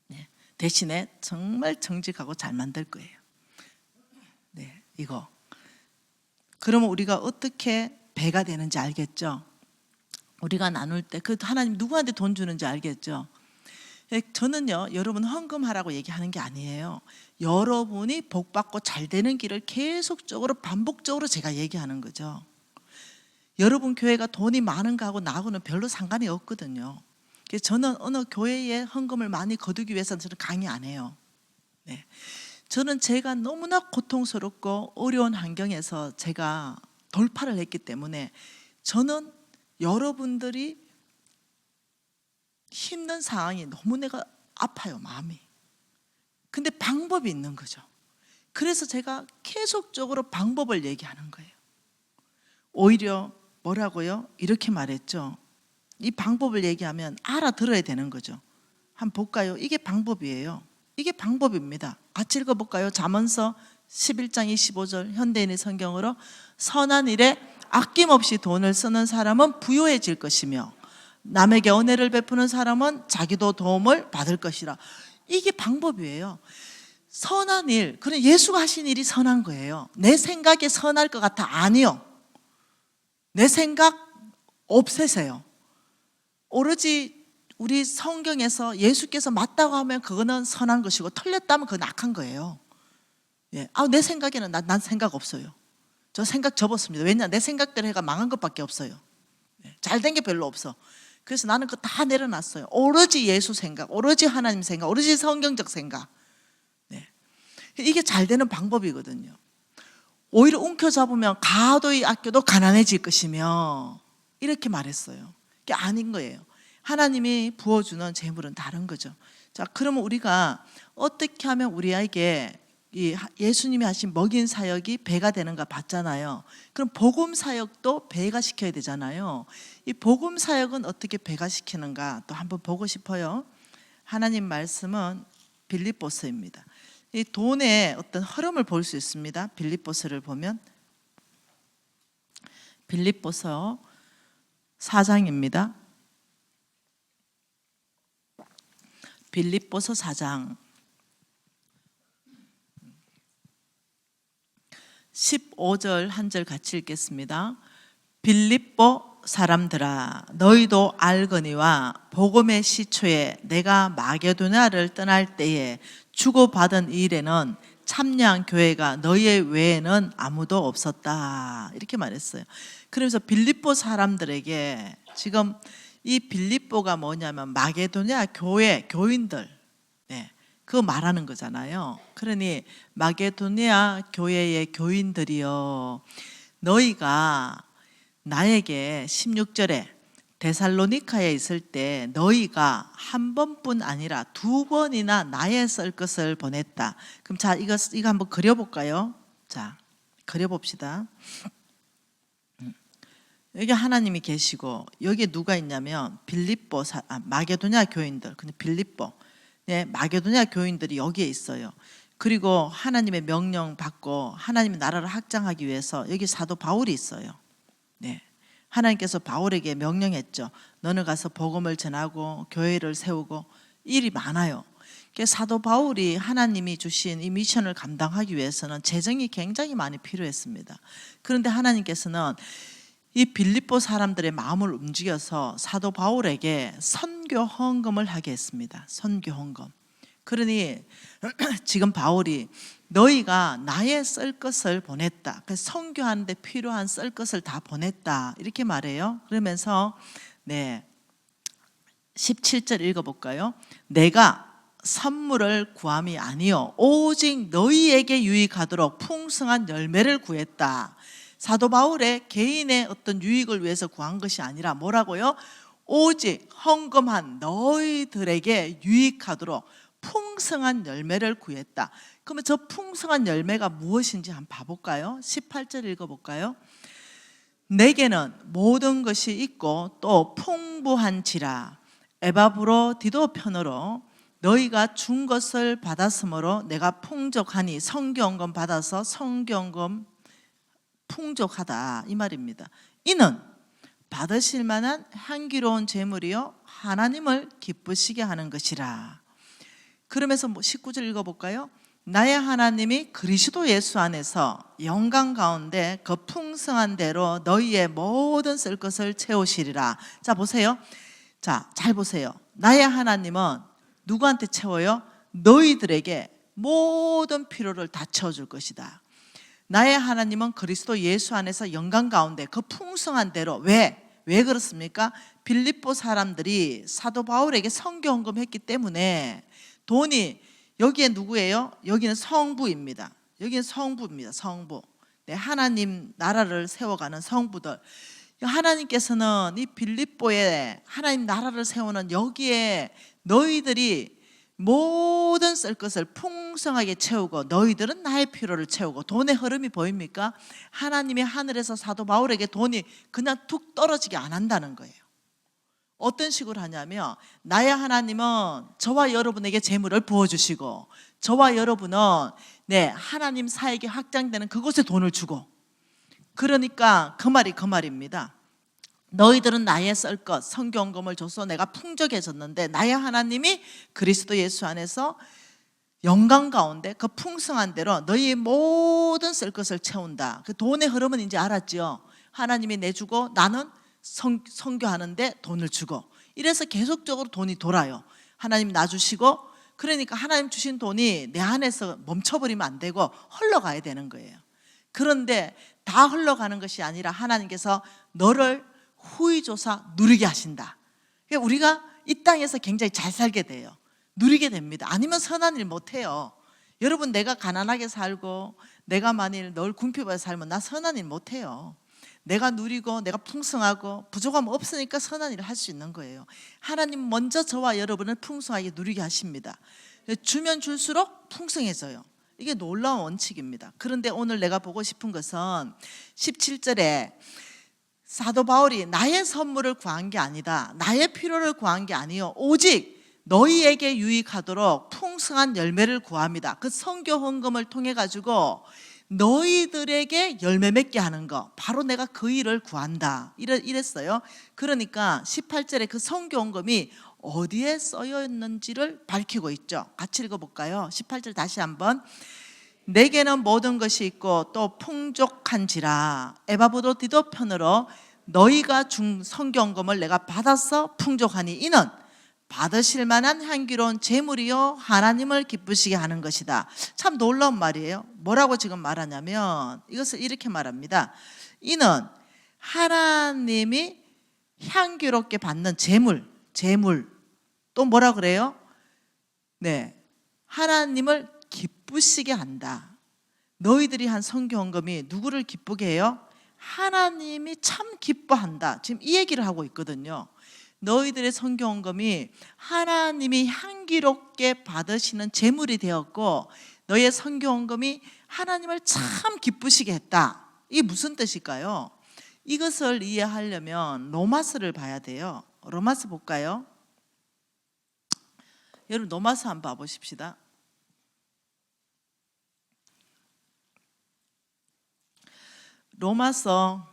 네. 대신에 정말 정직하고 잘 만들 거예요. 네, 이거. 그러면 우리가 어떻게 배가 되는지 알겠죠? 우리가 나눌 때 그 하나님 누구한테 돈 주는지 알겠죠? 저는요 여러분 헌금하라고 얘기하는 게 아니에요. 여러분이 복받고 잘 되는 길을 계속적으로 반복적으로 제가 얘기하는 거죠. 여러분 교회가 돈이 많은가하고 나하고는 별로 상관이 없거든요. 그래서 저는 어느 교회에 헌금을 많이 거두기 위해서는 저는 강의 안 해요. 네. 저는 제가 너무나 고통스럽고 어려운 환경에서 제가 돌파를 했기 때문에 저는 여러분들이 힘든 상황이 너무 내가 아파요, 마음이. 근데 방법이 있는 거죠. 그래서 제가 계속적으로 방법을 얘기하는 거예요. 오히려 뭐라고요? 이렇게 말했죠. 이 방법을 얘기하면 알아들어야 되는 거죠. 한번 볼까요? 이게 방법이에요. 이게 방법입니다. 같이 읽어볼까요? 잠언서 11장 25절 현대인의 성경으로 선한 일에 아낌없이 돈을 쓰는 사람은 부유해질 것이며 남에게 은혜를 베푸는 사람은 자기도 도움을 받을 것이라. 이게 방법이에요. 선한 일, 그럼 예수가 하신 일이 선한 거예요. 내 생각에 선할 것 같아? 아니요. 내 생각 없애세요. 오로지 우리 성경에서 예수께서 맞다고 하면 그거는 선한 것이고 틀렸다면 그건 악한 거예요. 예. 내 생각에는 난 생각 없어요. 저 생각 접었습니다. 왜냐? 내 생각대로 해가 망한 것밖에 없어요. 예. 잘된 게 별로 없어. 그래서 나는 그거 다 내려놨어요. 오로지 예수 생각, 오로지 하나님 생각, 오로지 성경적 생각. 네. 이게 잘 되는 방법이거든요. 오히려 움켜잡으면 가도히 아껴도 가난해질 것이며 이렇게 말했어요. 이게 아닌 거예요. 하나님이 부어주는 재물은 다른 거죠. 자, 그러면 우리가 어떻게 하면 우리에게 이 예수님이 하신 먹인 사역이 배가 되는가 봤잖아요. 그럼 복음 사역도 배가 시켜야 되잖아요. 이 복음 사역은 어떻게 배가 시키는가 또 한번 보고 싶어요. 하나님 말씀은 빌립보서입니다. 이 돈의 어떤 흐름을 볼 수 있습니다. 빌립보서를 보면 빌립보서 4장입니다. 빌립보서 4장 15절 한 절 같이 읽겠습니다. 빌립보 사람들아 너희도 알거니와 복음의 시초에 내가 마게도냐를 떠날 때에 주고받은 일에는 참여한 교회가 너희 외에는 아무도 없었다 이렇게 말했어요. 그래서 빌립보 사람들에게 지금 이 빌립보가 뭐냐면 마게도냐 교회 교인들 그거 말하는 거잖아요. 그러니 마게도냐 교회의 교인들이여 너희가 나에게 16절에 데살로니카에 있을 때 너희가 한 번뿐 아니라 두 번이나 나의 쓸 것을 보냈다. 그럼 자 이거 한번 그려볼까요? 자 그려봅시다. 여기 하나님이 계시고 여기에 누가 있냐면 빌립보 마게도냐 교인들. 근데 빌립보 마게도냐 교인들이 여기에 있어요. 그리고 하나님의 명령 받고 하나님의 나라를 확장하기 위해서 여기 사도 바울이 있어요. 네, 하나님께서 바울에게 명령했죠. 너는 가서 복음을 전하고 교회를 세우고 일이 많아요. 사도 바울이 하나님이 주신 이 미션을 감당하기 위해서는 재정이 굉장히 많이 필요했습니다. 그런데 하나님께서는 이 빌립보 사람들의 마음을 움직여서 사도 바울에게 선교 헌금을 하게 했습니다. 선교 헌금. 그러니 지금 바울이 너희가 나의 쓸 것을 보냈다. 선교하는데 필요한 쓸 것을 다 보냈다. 이렇게 말해요. 그러면서 17절 읽어볼까요? 내가 선물을 구함이 아니요 오직 너희에게 유익하도록 풍성한 열매를 구했다. 사도 바울의 개인의 어떤 유익을 위해서 구한 것이 아니라 뭐라고요? 오직 헌금한 너희들에게 유익하도록 풍성한 열매를 구했다. 그러면 저 풍성한 열매가 무엇인지 한번 봐볼까요? 18절 읽어볼까요? 내게는 모든 것이 있고 또 풍부한지라 에바브로 디도편으로 너희가 준 것을 받았으므로 내가 풍족하니 성경금 받아서 성경금 풍족하다 이 말입니다. 이는 받으실 만한 향기로운 제물이요 하나님을 기쁘시게 하는 것이라. 그러면서 19절 읽어볼까요? 나의 하나님이 그리스도 예수 안에서 영광 가운데 그 풍성한 대로 너희의 모든 쓸 것을 채우시리라. 자 보세요. 자 잘 보세요. 나의 하나님은 누구한테 채워요? 너희들에게 모든 필요를 다 채워줄 것이다. 나의 하나님은 그리스도 예수 안에서 영광 가운데 그 풍성한 대로 왜 그렇습니까? 빌립보 사람들이 사도 바울에게 선교 헌금했기 때문에 돈이 여기에 누구예요? 여기는 성부입니다. 여기는 성부입니다. 성부. 하나님 나라를 세워가는 성부들. 하나님께서는 이 빌립보에 하나님 나라를 세우는 여기에 너희들이 모든 쓸 것을 풍성하게 채우고 너희들은 나의 필요를 채우고 돈의 흐름이 보입니까? 하나님이 하늘에서 사도 바울에게 돈이 그냥 툭 떨어지게 안 한다는 거예요. 어떤 식으로 하냐면 나의 하나님은 저와 여러분에게 재물을 부어주시고 저와 여러분은 하나님 사에게 확장되는 그곳에 돈을 주고, 그러니까 그 말입니다. 너희들은 나의 쓸 것 성경금을 줘서 내가 풍족해졌는데 나의 하나님이 그리스도 예수 안에서 영광 가운데 그 풍성한 대로 너희의 모든 쓸 것을 채운다. 그 돈의 흐름은 이제 알았죠. 하나님이 내주고 나는 선교하는데 돈을 주고, 이래서 계속적으로 돈이 돌아요. 하나님 놔주시고, 그러니까 하나님 주신 돈이 내 안에서 멈춰버리면 안 되고 흘러가야 되는 거예요. 그런데 다 흘러가는 것이 아니라 하나님께서 너를 후의조사 누리게 하신다. 그러니까 우리가 이 땅에서 굉장히 잘 살게 돼요. 누리게 됩니다. 아니면 선한 일 못해요. 여러분, 내가 가난하게 살고 내가 만일 널 궁핍하게 살면 나 선한 일 못해요. 내가 누리고 내가 풍성하고 부족함 없으니까 선한 일을 할 수 있는 거예요. 하나님 먼저 저와 여러분을 풍성하게 누리게 하십니다. 주면 줄수록 풍성해져요. 이게 놀라운 원칙입니다. 그런데 오늘 내가 보고 싶은 것은 17절에 사도 바울이 나의 선물을 구한 게 아니다, 나의 필요를 구한 게 아니요 오직 너희에게 유익하도록 풍성한 열매를 구합니다. 그 선교 헌금을 통해 가지고 너희들에게 열매 맺게 하는 거, 바로 내가 그 일을 구한다 이랬어요. 그러니까 18절에 그 선교 헌금이 어디에 쓰여 있는지를 밝히고 있죠. 같이 읽어볼까요? 18절 다시 한번. 내게는 모든 것이 있고 또 풍족한지라 에바브로디도 편으로 너희가 준 선교헌금을 내가 받아서 풍족하니 이는 받으실 만한 향기로운 제물이요 하나님을 기쁘시게 하는 것이다. 참 놀라운 말이에요. 뭐라고 지금 말하냐면 이것을 이렇게 말합니다. 이는 하나님이 향기롭게 받는 제물 또 뭐라 그래요? 하나님을 기쁘시게 한다. 너희들이 한 선교헌금이 누구를 기쁘게 해요? 하나님이 참 기뻐한다. 지금 이 얘기를 하고 있거든요. 너희들의 선교헌금이 하나님이 향기롭게 받으시는 제물이 되었고 너희의 선교헌금이 하나님을 참 기쁘시게 했다. 이게 무슨 뜻일까요? 이것을 이해하려면 로마서를 봐야 돼요. 로마서 볼까요? 여러분, 로마서 한번 봐보십시다. 로마서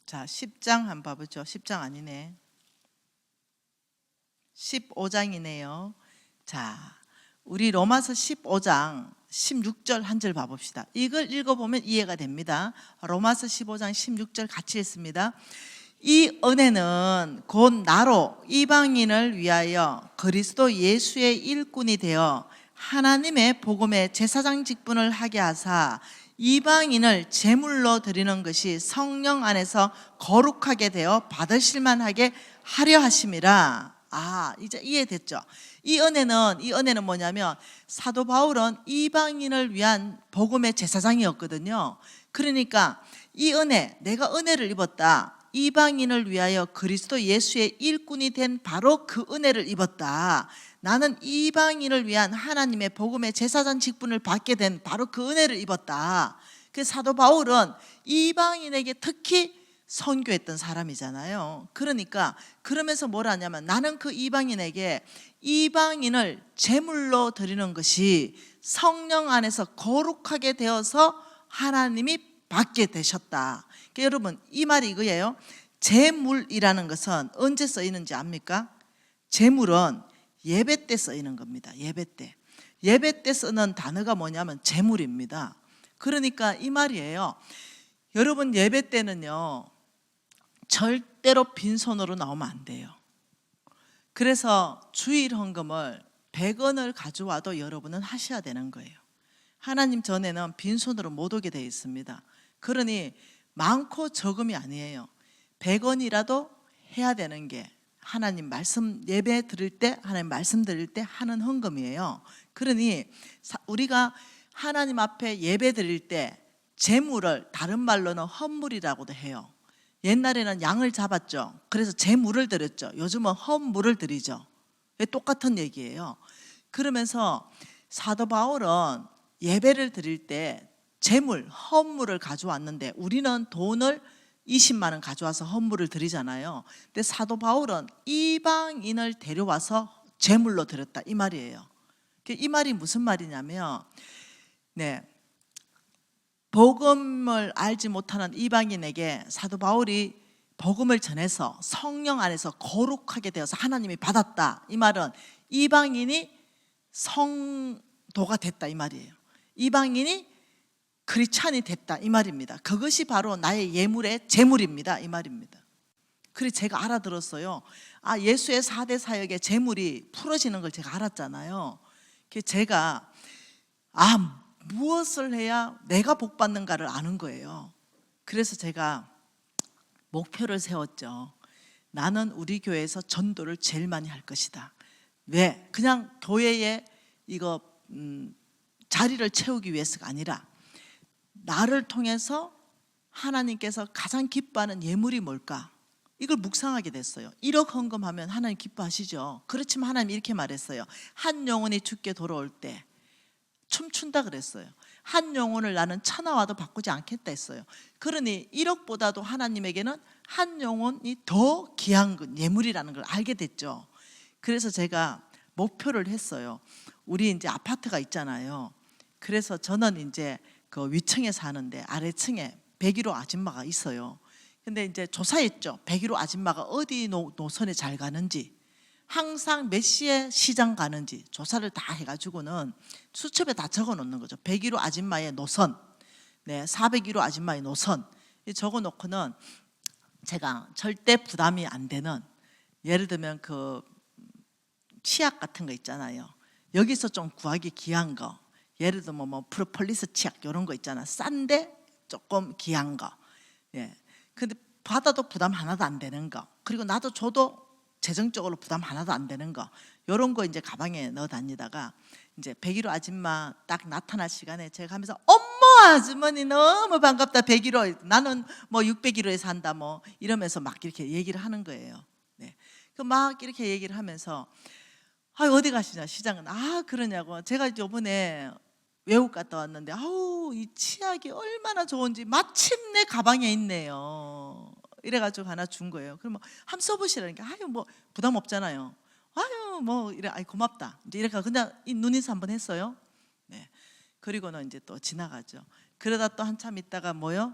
자 10장 한번 봐보죠. 10장 아니네, 15장이네요. 자, 우리 로마서 15장 16절 한 절 봐봅시다. 이걸 읽어보면 이해가 됩니다. 로마서 15장 16절 같이 읽습니다. 이 은혜는 곧 나로 이방인을 위하여 그리스도 예수의 일꾼이 되어 하나님의 복음의 제사장 직분을 하게 하사 이방인을 제물로 드리는 것이 성령 안에서 거룩하게 되어 받으실 만하게 하려 하심이라. 이제 이해됐죠? 이 은혜는 뭐냐면 사도 바울은 이방인을 위한 복음의 제사장이었거든요. 그러니까 이 은혜, 내가 은혜를 입었다, 이방인을 위하여 그리스도 예수의 일꾼이 된 바로 그 은혜를 입었다, 나는 이방인을 위한 하나님의 복음의 제사장 직분을 받게 된 바로 그 은혜를 입었다. 그 사도 바울은 이방인에게 특히 선교했던 사람이잖아요. 그러니까 그러면서 뭘 하냐면 나는 그 이방인에게 이방인을 제물로 드리는 것이 성령 안에서 거룩하게 되어서 하나님이 받게 되셨다. 그러니까 여러분, 이 말이 이거예요. 제물이라는 것은 언제 쓰이는지 압니까? 제물은 예배 때 쓰이는 겁니다. 예배 때 쓰는 단어가 뭐냐면 제물입니다. 그러니까 이 말이에요. 여러분, 예배 때는요 절대로 빈손으로 나오면 안 돼요. 그래서 주일 헌금을 100원을 가져와도 여러분은 하셔야 되는 거예요. 하나님 전에는 빈손으로 못 오게 되어 있습니다. 그러니 많고 적음이 아니에요. 100원이라도 해야 되는 게 하나님 말씀 예배 드릴 때, 하나님 말씀 드릴 때 하는 헌금이에요. 그러니 우리가 하나님 앞에 예배 드릴 때 제물을 다른 말로는 헌물이라고도 해요. 옛날에는 양을 잡았죠. 그래서 제물을 드렸죠. 요즘은 헌물을 드리죠. 똑같은 얘기예요. 그러면서 사도 바울은 예배를 드릴 때 재물, 헌물을 가져왔는데 우리는 돈을 20만 원 가져와서 헌물을 드리잖아요. 근데 사도 바울은 이방인을 데려와서 제물로 드렸다 이 말이에요. 이 말이 무슨 말이냐면 복음을 알지 못하는 이방인에게 사도 바울이 복음을 전해서 성령 안에서 거룩하게 되어서 하나님이 받았다. 이 말은 이방인이 성도가 됐다 이 말이에요. 이방인이 크리스찬이 됐다 이 말입니다. 그것이 바로 나의 예물의 제물입니다 이 말입니다. 그래서 제가 알아들었어요. 예수의 4대 사역의 제물이 풀어지는 걸 제가 알았잖아요. 그래서 제가 무엇을 해야 내가 복 받는가를 아는 거예요. 그래서 제가 목표를 세웠죠. 나는 우리 교회에서 전도를 제일 많이 할 것이다. 왜? 그냥 교회에 이거 자리를 채우기 위해서가 아니라 나를 통해서 하나님께서 가장 기뻐하는 예물이 뭘까? 이걸 묵상하게 됐어요. 1억 헌금하면 하나님 기뻐하시죠. 그렇지만 하나님 이렇게 말했어요. 한 영혼이 주께 돌아올 때 춤춘다 그랬어요. 한 영혼을 나는 천하와도 바꾸지 않겠다 했어요. 그러니 1억보다도 하나님에게는 한 영혼이 더 귀한 예물이라는 걸 알게 됐죠. 그래서 제가 목표를 했어요. 우리 이제 아파트가 있잖아요. 그래서 저는 이제 그 위층에 사는데 아래층에 101호 아줌마가 있어요. 근데 이제 조사했죠. 101호 아줌마가 어디 노선에 잘 가는지, 항상 몇 시에 시장 가는지 조사를 다 해가지고는 수첩에 다 적어 놓는 거죠. 101호 아줌마의 노선, 401호 아줌마의 노선 적어 놓고는 제가 절대 부담이 안 되는, 예를 들면 그 치약 같은 거 있잖아요. 여기서 좀 구하기 귀한 거, 예를 들면 뭐 프로폴리스 치약 이런 거 있잖아. 싼데 조금 귀한 거. 근데 받아도 부담 하나도 안 되는 거. 그리고 나도 줘도 재정적으로 부담 하나도 안 되는 거. 이런 거 이제 가방에 넣어 다니다가 이제 101호 아줌마 딱 나타날 시간에 제가 하면서 어머 아주머니 너무 반갑다. 101호 나는 뭐 601호에 산다 뭐 이러면서 막 이렇게 얘기를 하는 거예요. 그 막 이렇게 얘기를 하면서 어디 가시냐 시장은 그러냐고. 제가 이번에 외국 갔다 왔는데 이 치약이 얼마나 좋은지 마침내 가방에 있네요. 이래가지고 하나 준 거예요. 그럼 한번 써보시라니까 뭐 부담 없잖아요. 뭐 이래 고맙다. 이제 이렇게 그냥 눈인사 한번 했어요. 그리고는 이제 또 지나가죠. 그러다 또 한참 있다가 뭐요?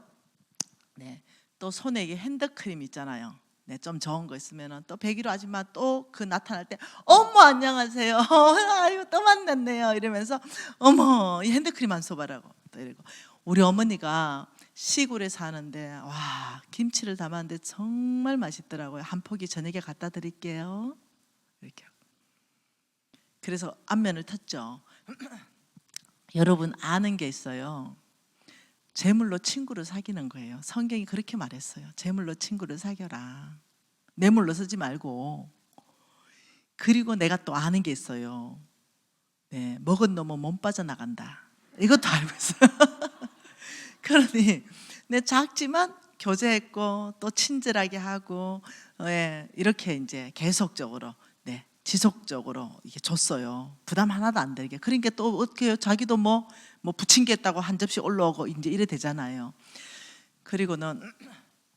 또 손에 이게 핸드크림 있잖아요. 좀 좋은 거 있으면은 또 101호 아줌마 또 그 나타날 때 어머 안녕하세요. 아이고 또 만났네요. 이러면서 어머 이 핸드크림 안 써봐라고 또 이러고. 우리 어머니가 시골에 사는데 와 김치를 담았는데 정말 맛있더라고요. 한 포기 저녁에 갖다 드릴게요. 이렇게. 그래서 안면을 탔죠. 여러분 아는 게 있어요. 재물로 친구를 사귀는 거예요. 성경이 그렇게 말했어요. 재물로 친구를 사겨라. 뇌물로 쓰지 말고. 그리고 내가 또 아는 게 있어요. 먹은 놈은 몸 빠져나간다. 이것도 알고 있어요. 그러니 작지만 교제했고 또 친절하게 하고 이렇게 이제 계속적으로 지속적으로 이게 줬어요. 부담 하나도 안 들게. 그러니까 또 어떻게 자기도 뭐 부침개했다고 한 접시 올라오고 이제 이래 되잖아요. 그리고는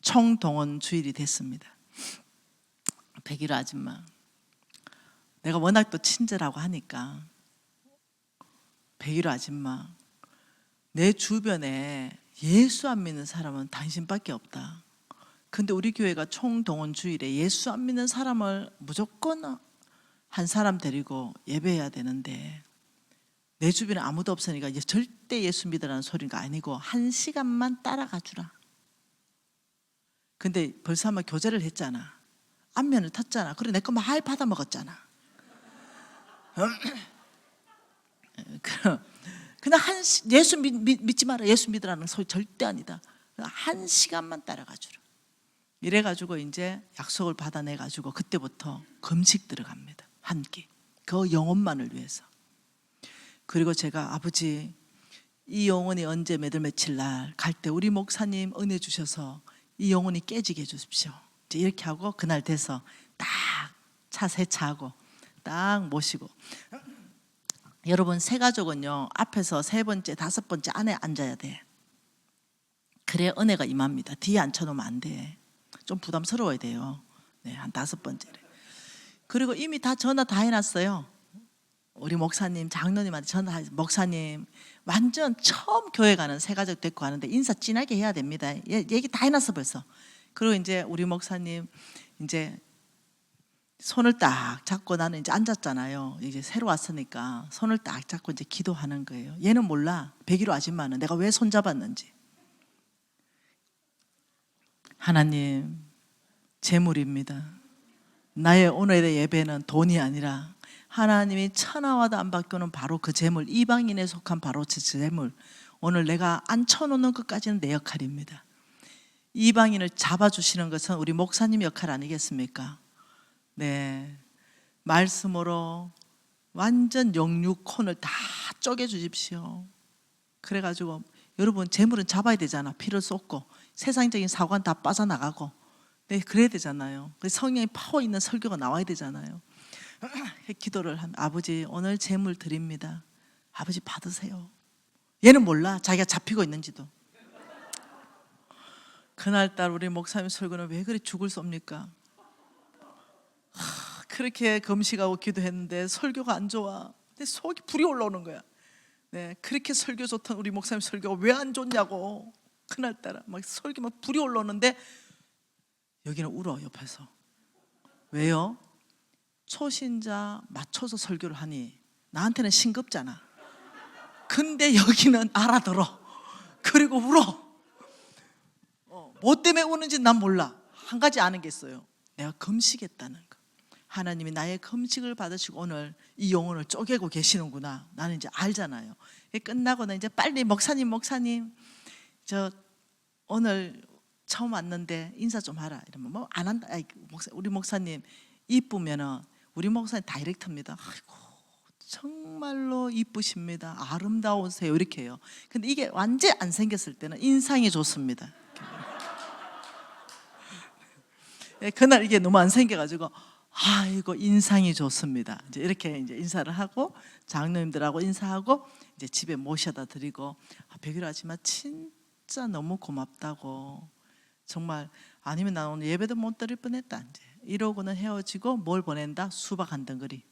총동원 주일이 됐습니다. 101호 아줌마. 내가 워낙 또 친절하고 하니까 101호 아줌마 내 주변에 예수 안 믿는 사람은 당신밖에 없다. 근데 우리 교회가 총동원 주일에 예수 안 믿는 사람을 무조건 한 사람 데리고 예배해야 되는데 내 주변에 아무도 없으니까 이제 절대 예수 믿으라는 소리가 아니고 1시간만 따라가 주라. 근데 벌써 한번 교제를 했잖아. 안면을 탔잖아. 그래 내 거 막 받아 먹었잖아. 그냥 예수 믿지 마라. 예수 믿으라는 소리 절대 아니다. 1시간만 따라가 주라. 이래가지고 이제 약속을 받아내가지고 그때부터 금식 들어갑니다. 한 끼. 그 영혼만을 위해서. 그리고 제가 아버지 이 영혼이 언제 몇월 며칠 날 갈 때 우리 목사님 은혜 주셔서 이 영혼이 깨지게 해주십시오. 이제 이렇게 하고 그날 돼서 딱 차 세차하고 딱 모시고 여러분 새 가족은요 앞에서 세 번째, 다섯 번째 안에 앉아야 돼. 그래 은혜가 임합니다. 뒤에 앉혀놓으면 안 돼. 좀 부담스러워야 돼요. 네, 한 다섯 번째래. 그리고 이미 다 전화 다 해놨어요. 우리 목사님, 장로님한테 전화, 목사님 완전 처음 교회 가는 새 가족 데리고 가는데 인사 진하게 해야 됩니다. 얘기 다 해놨어 벌써. 그리고 이제 우리 목사님 이제 손을 딱 잡고 나는 이제 앉았잖아요. 이제 새로 왔으니까 손을 딱 잡고 이제 기도하는 거예요. 얘는 몰라. 101호 아줌마는 내가 왜 손 잡았는지. 하나님, 재물입니다. 나의 오늘의 예배는 돈이 아니라 하나님이 천하와도 안 바꾸는 바로 그 재물, 이방인에 속한 바로 그 재물. 오늘 내가 앉혀놓는 것까지는 내 역할입니다. 이방인을 잡아주시는 것은 우리 목사님 역할 아니겠습니까? 네, 말씀으로 완전 영육혼을 다 쪼개주십시오. 그래가지고 여러분 재물은 잡아야 되잖아. 피를 쏟고 세상적인 사고는 다 빠져나가고, 네, 그래야 되잖아요. 성령의 파워 있는 설교가 나와야 되잖아요. 기도를 하면 아버지 오늘 재물 드립니다. 아버지 받으세요. 얘는 몰라 자기가 잡히고 있는지도. 그날따라 우리 목사님 설교는 왜 그리 죽을 섭니까? 그렇게 금식하고 기도했는데 설교가 안 좋아. 내 속이 불이 올라오는 거야. 네, 그렇게 설교 좋던 우리 목사님 설교가 왜 안 좋냐고. 그날따라 막 설교 막 불이 올라오는데 여기는 울어 옆에서. 왜요? 초신자 맞춰서 설교를 하니 나한테는 싱겁잖아. 근데 여기는 알아들어. 그리고 울어. 뭐 때문에 우는지 난 몰라. 한 가지 아는 게 있어요. 내가 금식했다는 거. 하나님이 나의 금식을 받으시고 오늘 이 영혼을 쪼개고 계시는구나. 나는 이제 알잖아요. 끝나고는 이제 빨리 목사님 저 오늘 처음 왔는데 인사 좀 하라. 이러면 뭐 안 한다. 우리 목사님 이쁘면은 우리 목사님 다이렉트입니다. 아이고 정말로 이쁘십니다. 아름다우세요. 이렇게 해요. 근데 이게 완전 안 생겼을 때는 인상이 좋습니다. 그날 이게 너무 안 생겨가지고 아이고 인상이 좋습니다. 이제 이렇게 이제 인사를 하고 장로님들하고 인사하고 이제 집에 모셔다 드리고 101호 아줌마 진짜 너무 고맙다고. 정말 아니면 나 오늘 예배도 못 드릴 뻔했다. 이제 이러고는 헤어지고 뭘 보낸다? 수박 한 덩어리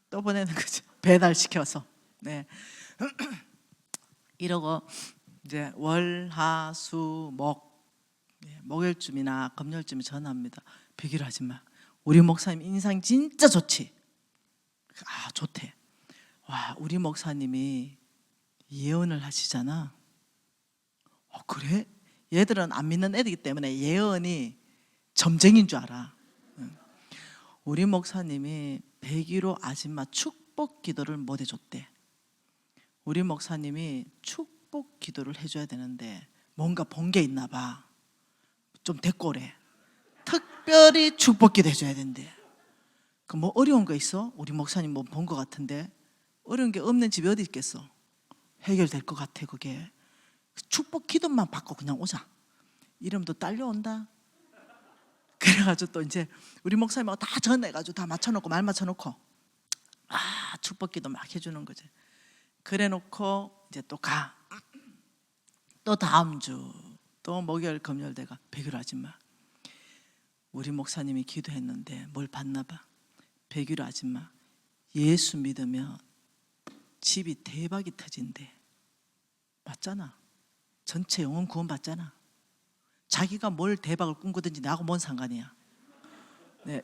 또 보내는 거죠. 배달시켜서. 네. 이러고 이제 월, 하, 수, 목, 목요일쯤이나 금요일쯤에 전화합니다. 101호 아줌마 우리 목사님 인상 진짜 좋지? 아 좋대. 와 우리 목사님이 예언을 하시잖아. 그래? 얘들은 안 믿는 애들이기 때문에 예언이 점쟁인 줄 알아. 우리 목사님이 101호 아줌마 축복 기도를 못 해줬대. 우리 목사님이 축복 기도를 해줘야 되는데 뭔가 본 게 있나 봐. 좀 데리고 오래. 특별히 축복 기도 해줘야 된대. 그 뭐 어려운 거 있어? 우리 목사님 뭐 본 거 같은데. 어려운 게 없는 집이 어디 있겠어? 해결될 것 같아 그게. 축복 기도만 받고 그냥 오자. 이러면 딸려온다. 그래가지고 또 이제 우리 목사님하고 다 전해가지고 다 맞춰놓고 말 맞춰놓고 축복 기도 막 해주는 거지. 그래놓고 이제 또 가. 또 다음 주 또 목요일 금요일 내가 101호 아줌마 우리 목사님이 기도했는데 뭘 받나 봐. 101호 아줌마 예수 믿으면 집이 대박이 터진대. 맞잖아. 전체 영혼 구원 받잖아. 자기가 뭘 대박을 꿈꾸든지 나하고 뭔 상관이야. 네.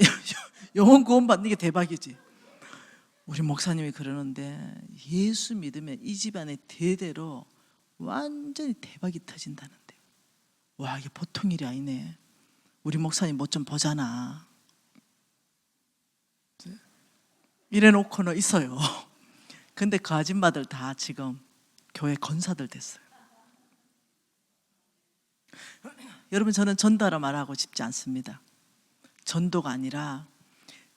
영혼 구원 받는 게 대박이지. 우리 목사님이 그러는데 예수 믿으면 이 집안에 대대로 완전히 대박이 터진다는데. 와 이게 보통 일이 아니네. 우리 목사님 뭐 좀 보잖아. 이래놓고는 있어요. 근데 그 아줌마들 다 지금 교회 권사들 됐어요. 여러분 저는 전도하라 말하고 싶지 않습니다. 전도가 아니라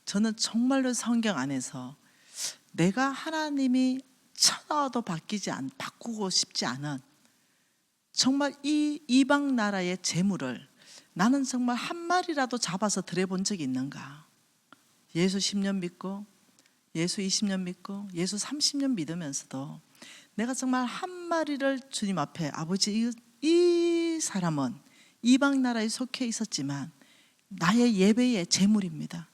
저는 정말로 성경 안에서 내가 하나님이 천하도 바꾸고 싶지 않은 정말 이 이방 나라의 재물을 나는 정말 한 마리라도 잡아서 드려본 적이 있는가. 예수 10년 믿고 예수 20년 믿고 예수 30년 믿으면서도 내가 정말 한 마리를 주님 앞에 아버지 이 사람은 이방 나라에 속해 있었지만 나의 예배의 제물입니다.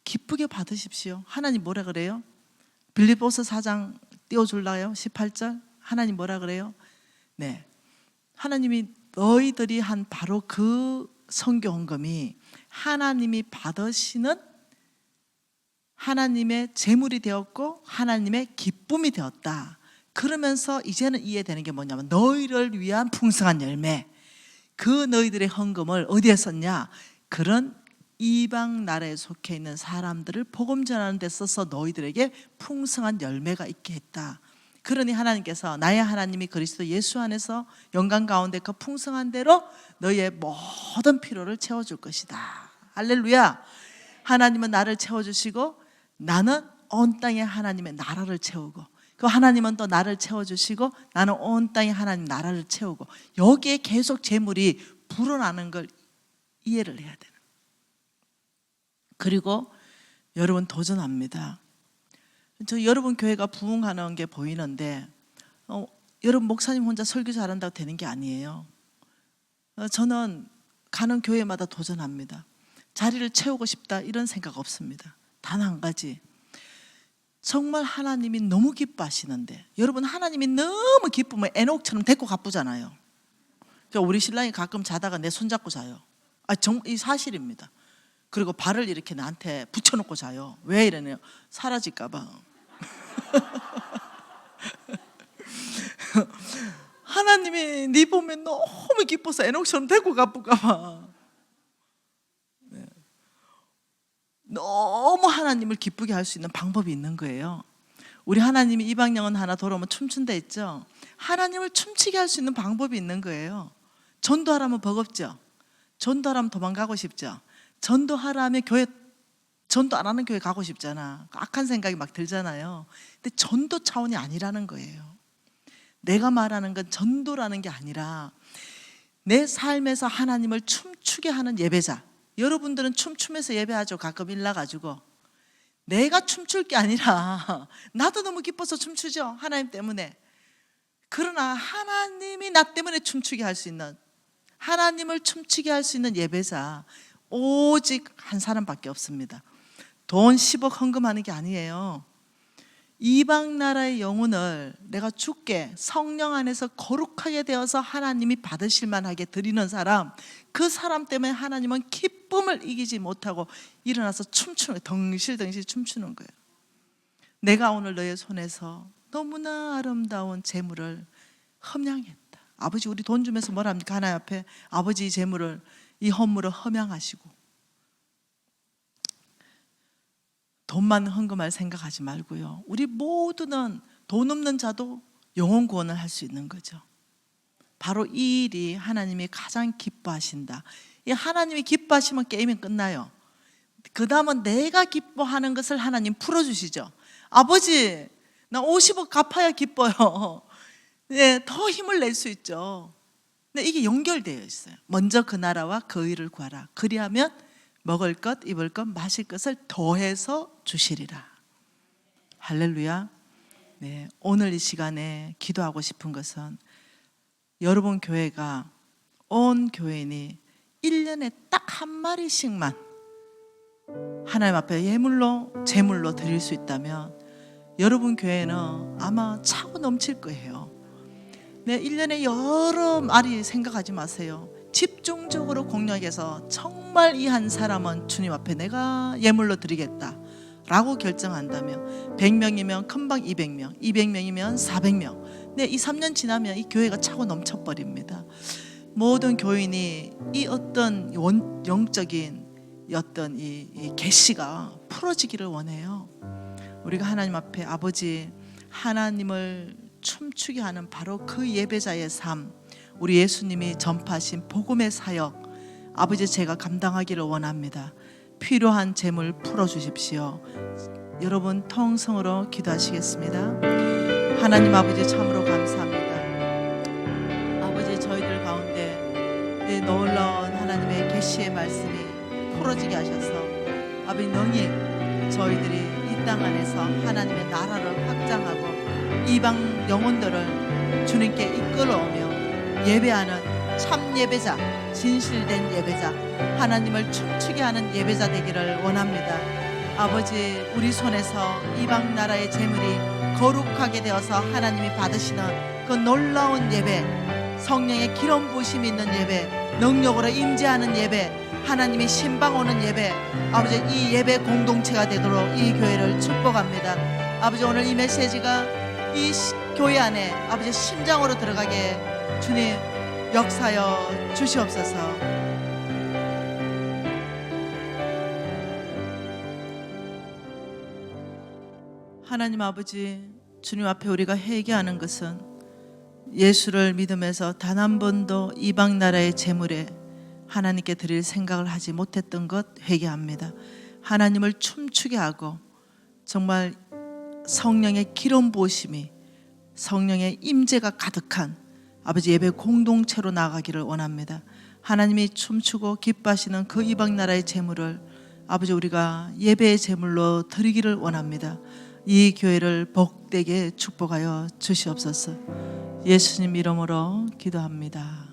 기쁘게 받으십시오. 하나님 뭐라 그래요? 빌립보서 4장 띄워줄라요? 18절 하나님 뭐라 그래요? 네, 하나님이 너희들이 한 바로 그 선교 헌금이 하나님이 받으시는 하나님의 제물이 되었고 하나님의 기쁨이 되었다. 그러면서 이제는 이해되는 게 뭐냐면 너희를 위한 풍성한 열매, 그 너희들의 헌금을 어디에 썼냐? 그런 이방 나라에 속해 있는 사람들을 복음 전하는 데 써서 너희들에게 풍성한 열매가 있게 했다. 그러니 하나님께서 나의 하나님이 그리스도 예수 안에서 영광 가운데 그 풍성한 대로 너희의 모든 필요를 채워줄 것이다. 할렐루야. 하나님은 나를 채워주시고 나는 온 땅에 하나님의 나라를 채우고 그 하나님은 또 나를 채워주시고 나는 온 땅에 하나님 나라를 채우고 여기에 계속 재물이 불어나는 걸 이해를 해야 되는. 그리고 여러분 도전합니다. 저 여러분 교회가 부흥하는 게 보이는데 여러분 목사님 혼자 설교 잘한다고 되는 게 아니에요. 저는 가는 교회마다 도전합니다. 자리를 채우고 싶다 이런 생각 없습니다. 단 한 가지, 정말 하나님이 너무 기뻐하시는데 여러분 하나님이 너무 기쁘면 에녹처럼 데리고 가쁘잖아요. 우리 신랑이 가끔 자다가 내 손잡고 자요. 이 사실입니다. 그리고 발을 이렇게 나한테 붙여놓고 자요. 왜 이러네요? 사라질까 봐. 하나님이 네 보면 너무 기뻐서 에녹처럼 데리고 가쁘까 봐. 네. 너무 하나님을 기쁘게 할 수 있는 방법이 있는 거예요. 우리 하나님이 이방영혼 하나 돌아오면 춤춘다 했죠. 하나님을 춤추게 할 수 있는 방법이 있는 거예요. 전도하라면 버겁죠. 전도하라면 도망가고 싶죠. 전도하라면 교회 전도 안 하는 교회 가고 싶잖아. 악한 생각이 막 들잖아요. 근데 전도 차원이 아니라는 거예요. 내가 말하는 건 전도라는 게 아니라 내 삶에서 하나님을 춤추게 하는 예배자. 여러분들은 춤추면서 예배하죠. 가끔 일 나가지고. 내가 춤출 게 아니라 나도 너무 기뻐서 춤추죠. 하나님 때문에. 그러나 하나님이 나 때문에 춤추게 할 수 있는, 하나님을 춤추게 할 수 있는 예배자 오직 한 사람밖에 없습니다. 돈 10억 헌금하는 게 아니에요. 이방 나라의 영혼을 내가 주께 성령 안에서 거룩하게 되어서 하나님이 받으실 만하게 드리는 사람, 그 사람 때문에 하나님은 기쁨을 이기지 못하고 일어나서 춤추는 거예요. 덩실덩실 춤추는 거예요. 내가 오늘 너의 손에서 너무나 아름다운 재물을 험양했다. 아버지 우리 돈 주면서 뭐라 합니까? 하나님 앞에 아버지 이 재물을, 이 헌물을 험양하시고. 돈만 헌금할 생각하지 말고요. 우리 모두는 돈 없는 자도 영혼 구원을 할 수 있는 거죠. 바로 이 일이 하나님이 가장 기뻐하신다. 이 하나님이 기뻐하시면 게임이 끝나요. 그 다음은 내가 기뻐하는 것을 하나님 풀어주시죠. 아버지 나 50억 갚아야 기뻐요. 네, 더 힘을 낼 수 있죠. 근데 이게 연결되어 있어요. 먼저 그 나라와 그 의를 구하라. 그리하면 먹을 것, 입을 것, 마실 것을 더해서 주시리라. 할렐루야. 네, 오늘 이 시간에 기도하고 싶은 것은 여러분 교회가 온 교인이 1년에 딱 한 마리씩만 하나님 앞에 예물로, 제물로 드릴 수 있다면 여러분 교회는 아마 차고 넘칠 거예요. 네, 1년에 여러 마리 생각하지 마세요. 집중적으로 공략해서 정말 이 한 사람은 주님 앞에 내가 예물로 드리겠다 라고 결정한다면 100명이면 금방 200명, 200명이면 400명. 네, 이 3년 지나면 이 교회가 차고 넘쳐버립니다. 모든 교인이 이 어떤 영적인 어떤 이 계시가 풀어지기를 원해요. 우리가 하나님 앞에 아버지 하나님을 춤추게 하는 바로 그 예배자의 삶, 우리 예수님이 전파하신 복음의 사역, 아버지 제가 감당하기를 원합니다. 필요한 재물 풀어주십시오. 여러분 통성으로 기도하시겠습니다. 하나님 아버지 참으로 감사합니다. 아버지 저희들 가운데 놀라운 하나님의 계시의 말씀이 풀어지게 하셔서 아버지 능히 저희들이 이 땅 안에서 하나님의 나라를 확장하고 이방 영혼들을 주님께 이끌어오며 예배하는 참 예배자, 진실된 예배자, 하나님을 춤추게 하는 예배자 되기를 원합니다. 아버지, 우리 손에서 이방 나라의 재물이 거룩하게 되어서 하나님이 받으시는 그 놀라운 예배, 성령의 기름 부으심이 있는 예배, 능력으로 임재하는 예배, 하나님이 신방 오는 예배, 아버지 이 예배 공동체가 되도록 이 교회를 축복합니다. 아버지, 오늘 이 메시지가 이 교회 안에 아버지 심장으로 들어가게 주님 역사여 주시옵소서. 하나님 아버지, 주님 앞에 우리가 회개하는 것은 예수를 믿으면서 단 한 번도 이방 나라의 재물에 하나님께 드릴 생각을 하지 못했던 것 회개합니다. 하나님을 춤추게 하고 정말 성령의 기름 부으심이, 성령의 임재가 가득한 아버지 예배 공동체로 나아가기를 원합니다. 하나님이 춤추고 기뻐하시는 그 이방 나라의 재물을 아버지 우리가 예배의 재물로 드리기를 원합니다. 이 교회를 복되게 축복하여 주시옵소서. 예수님 이름으로 기도합니다.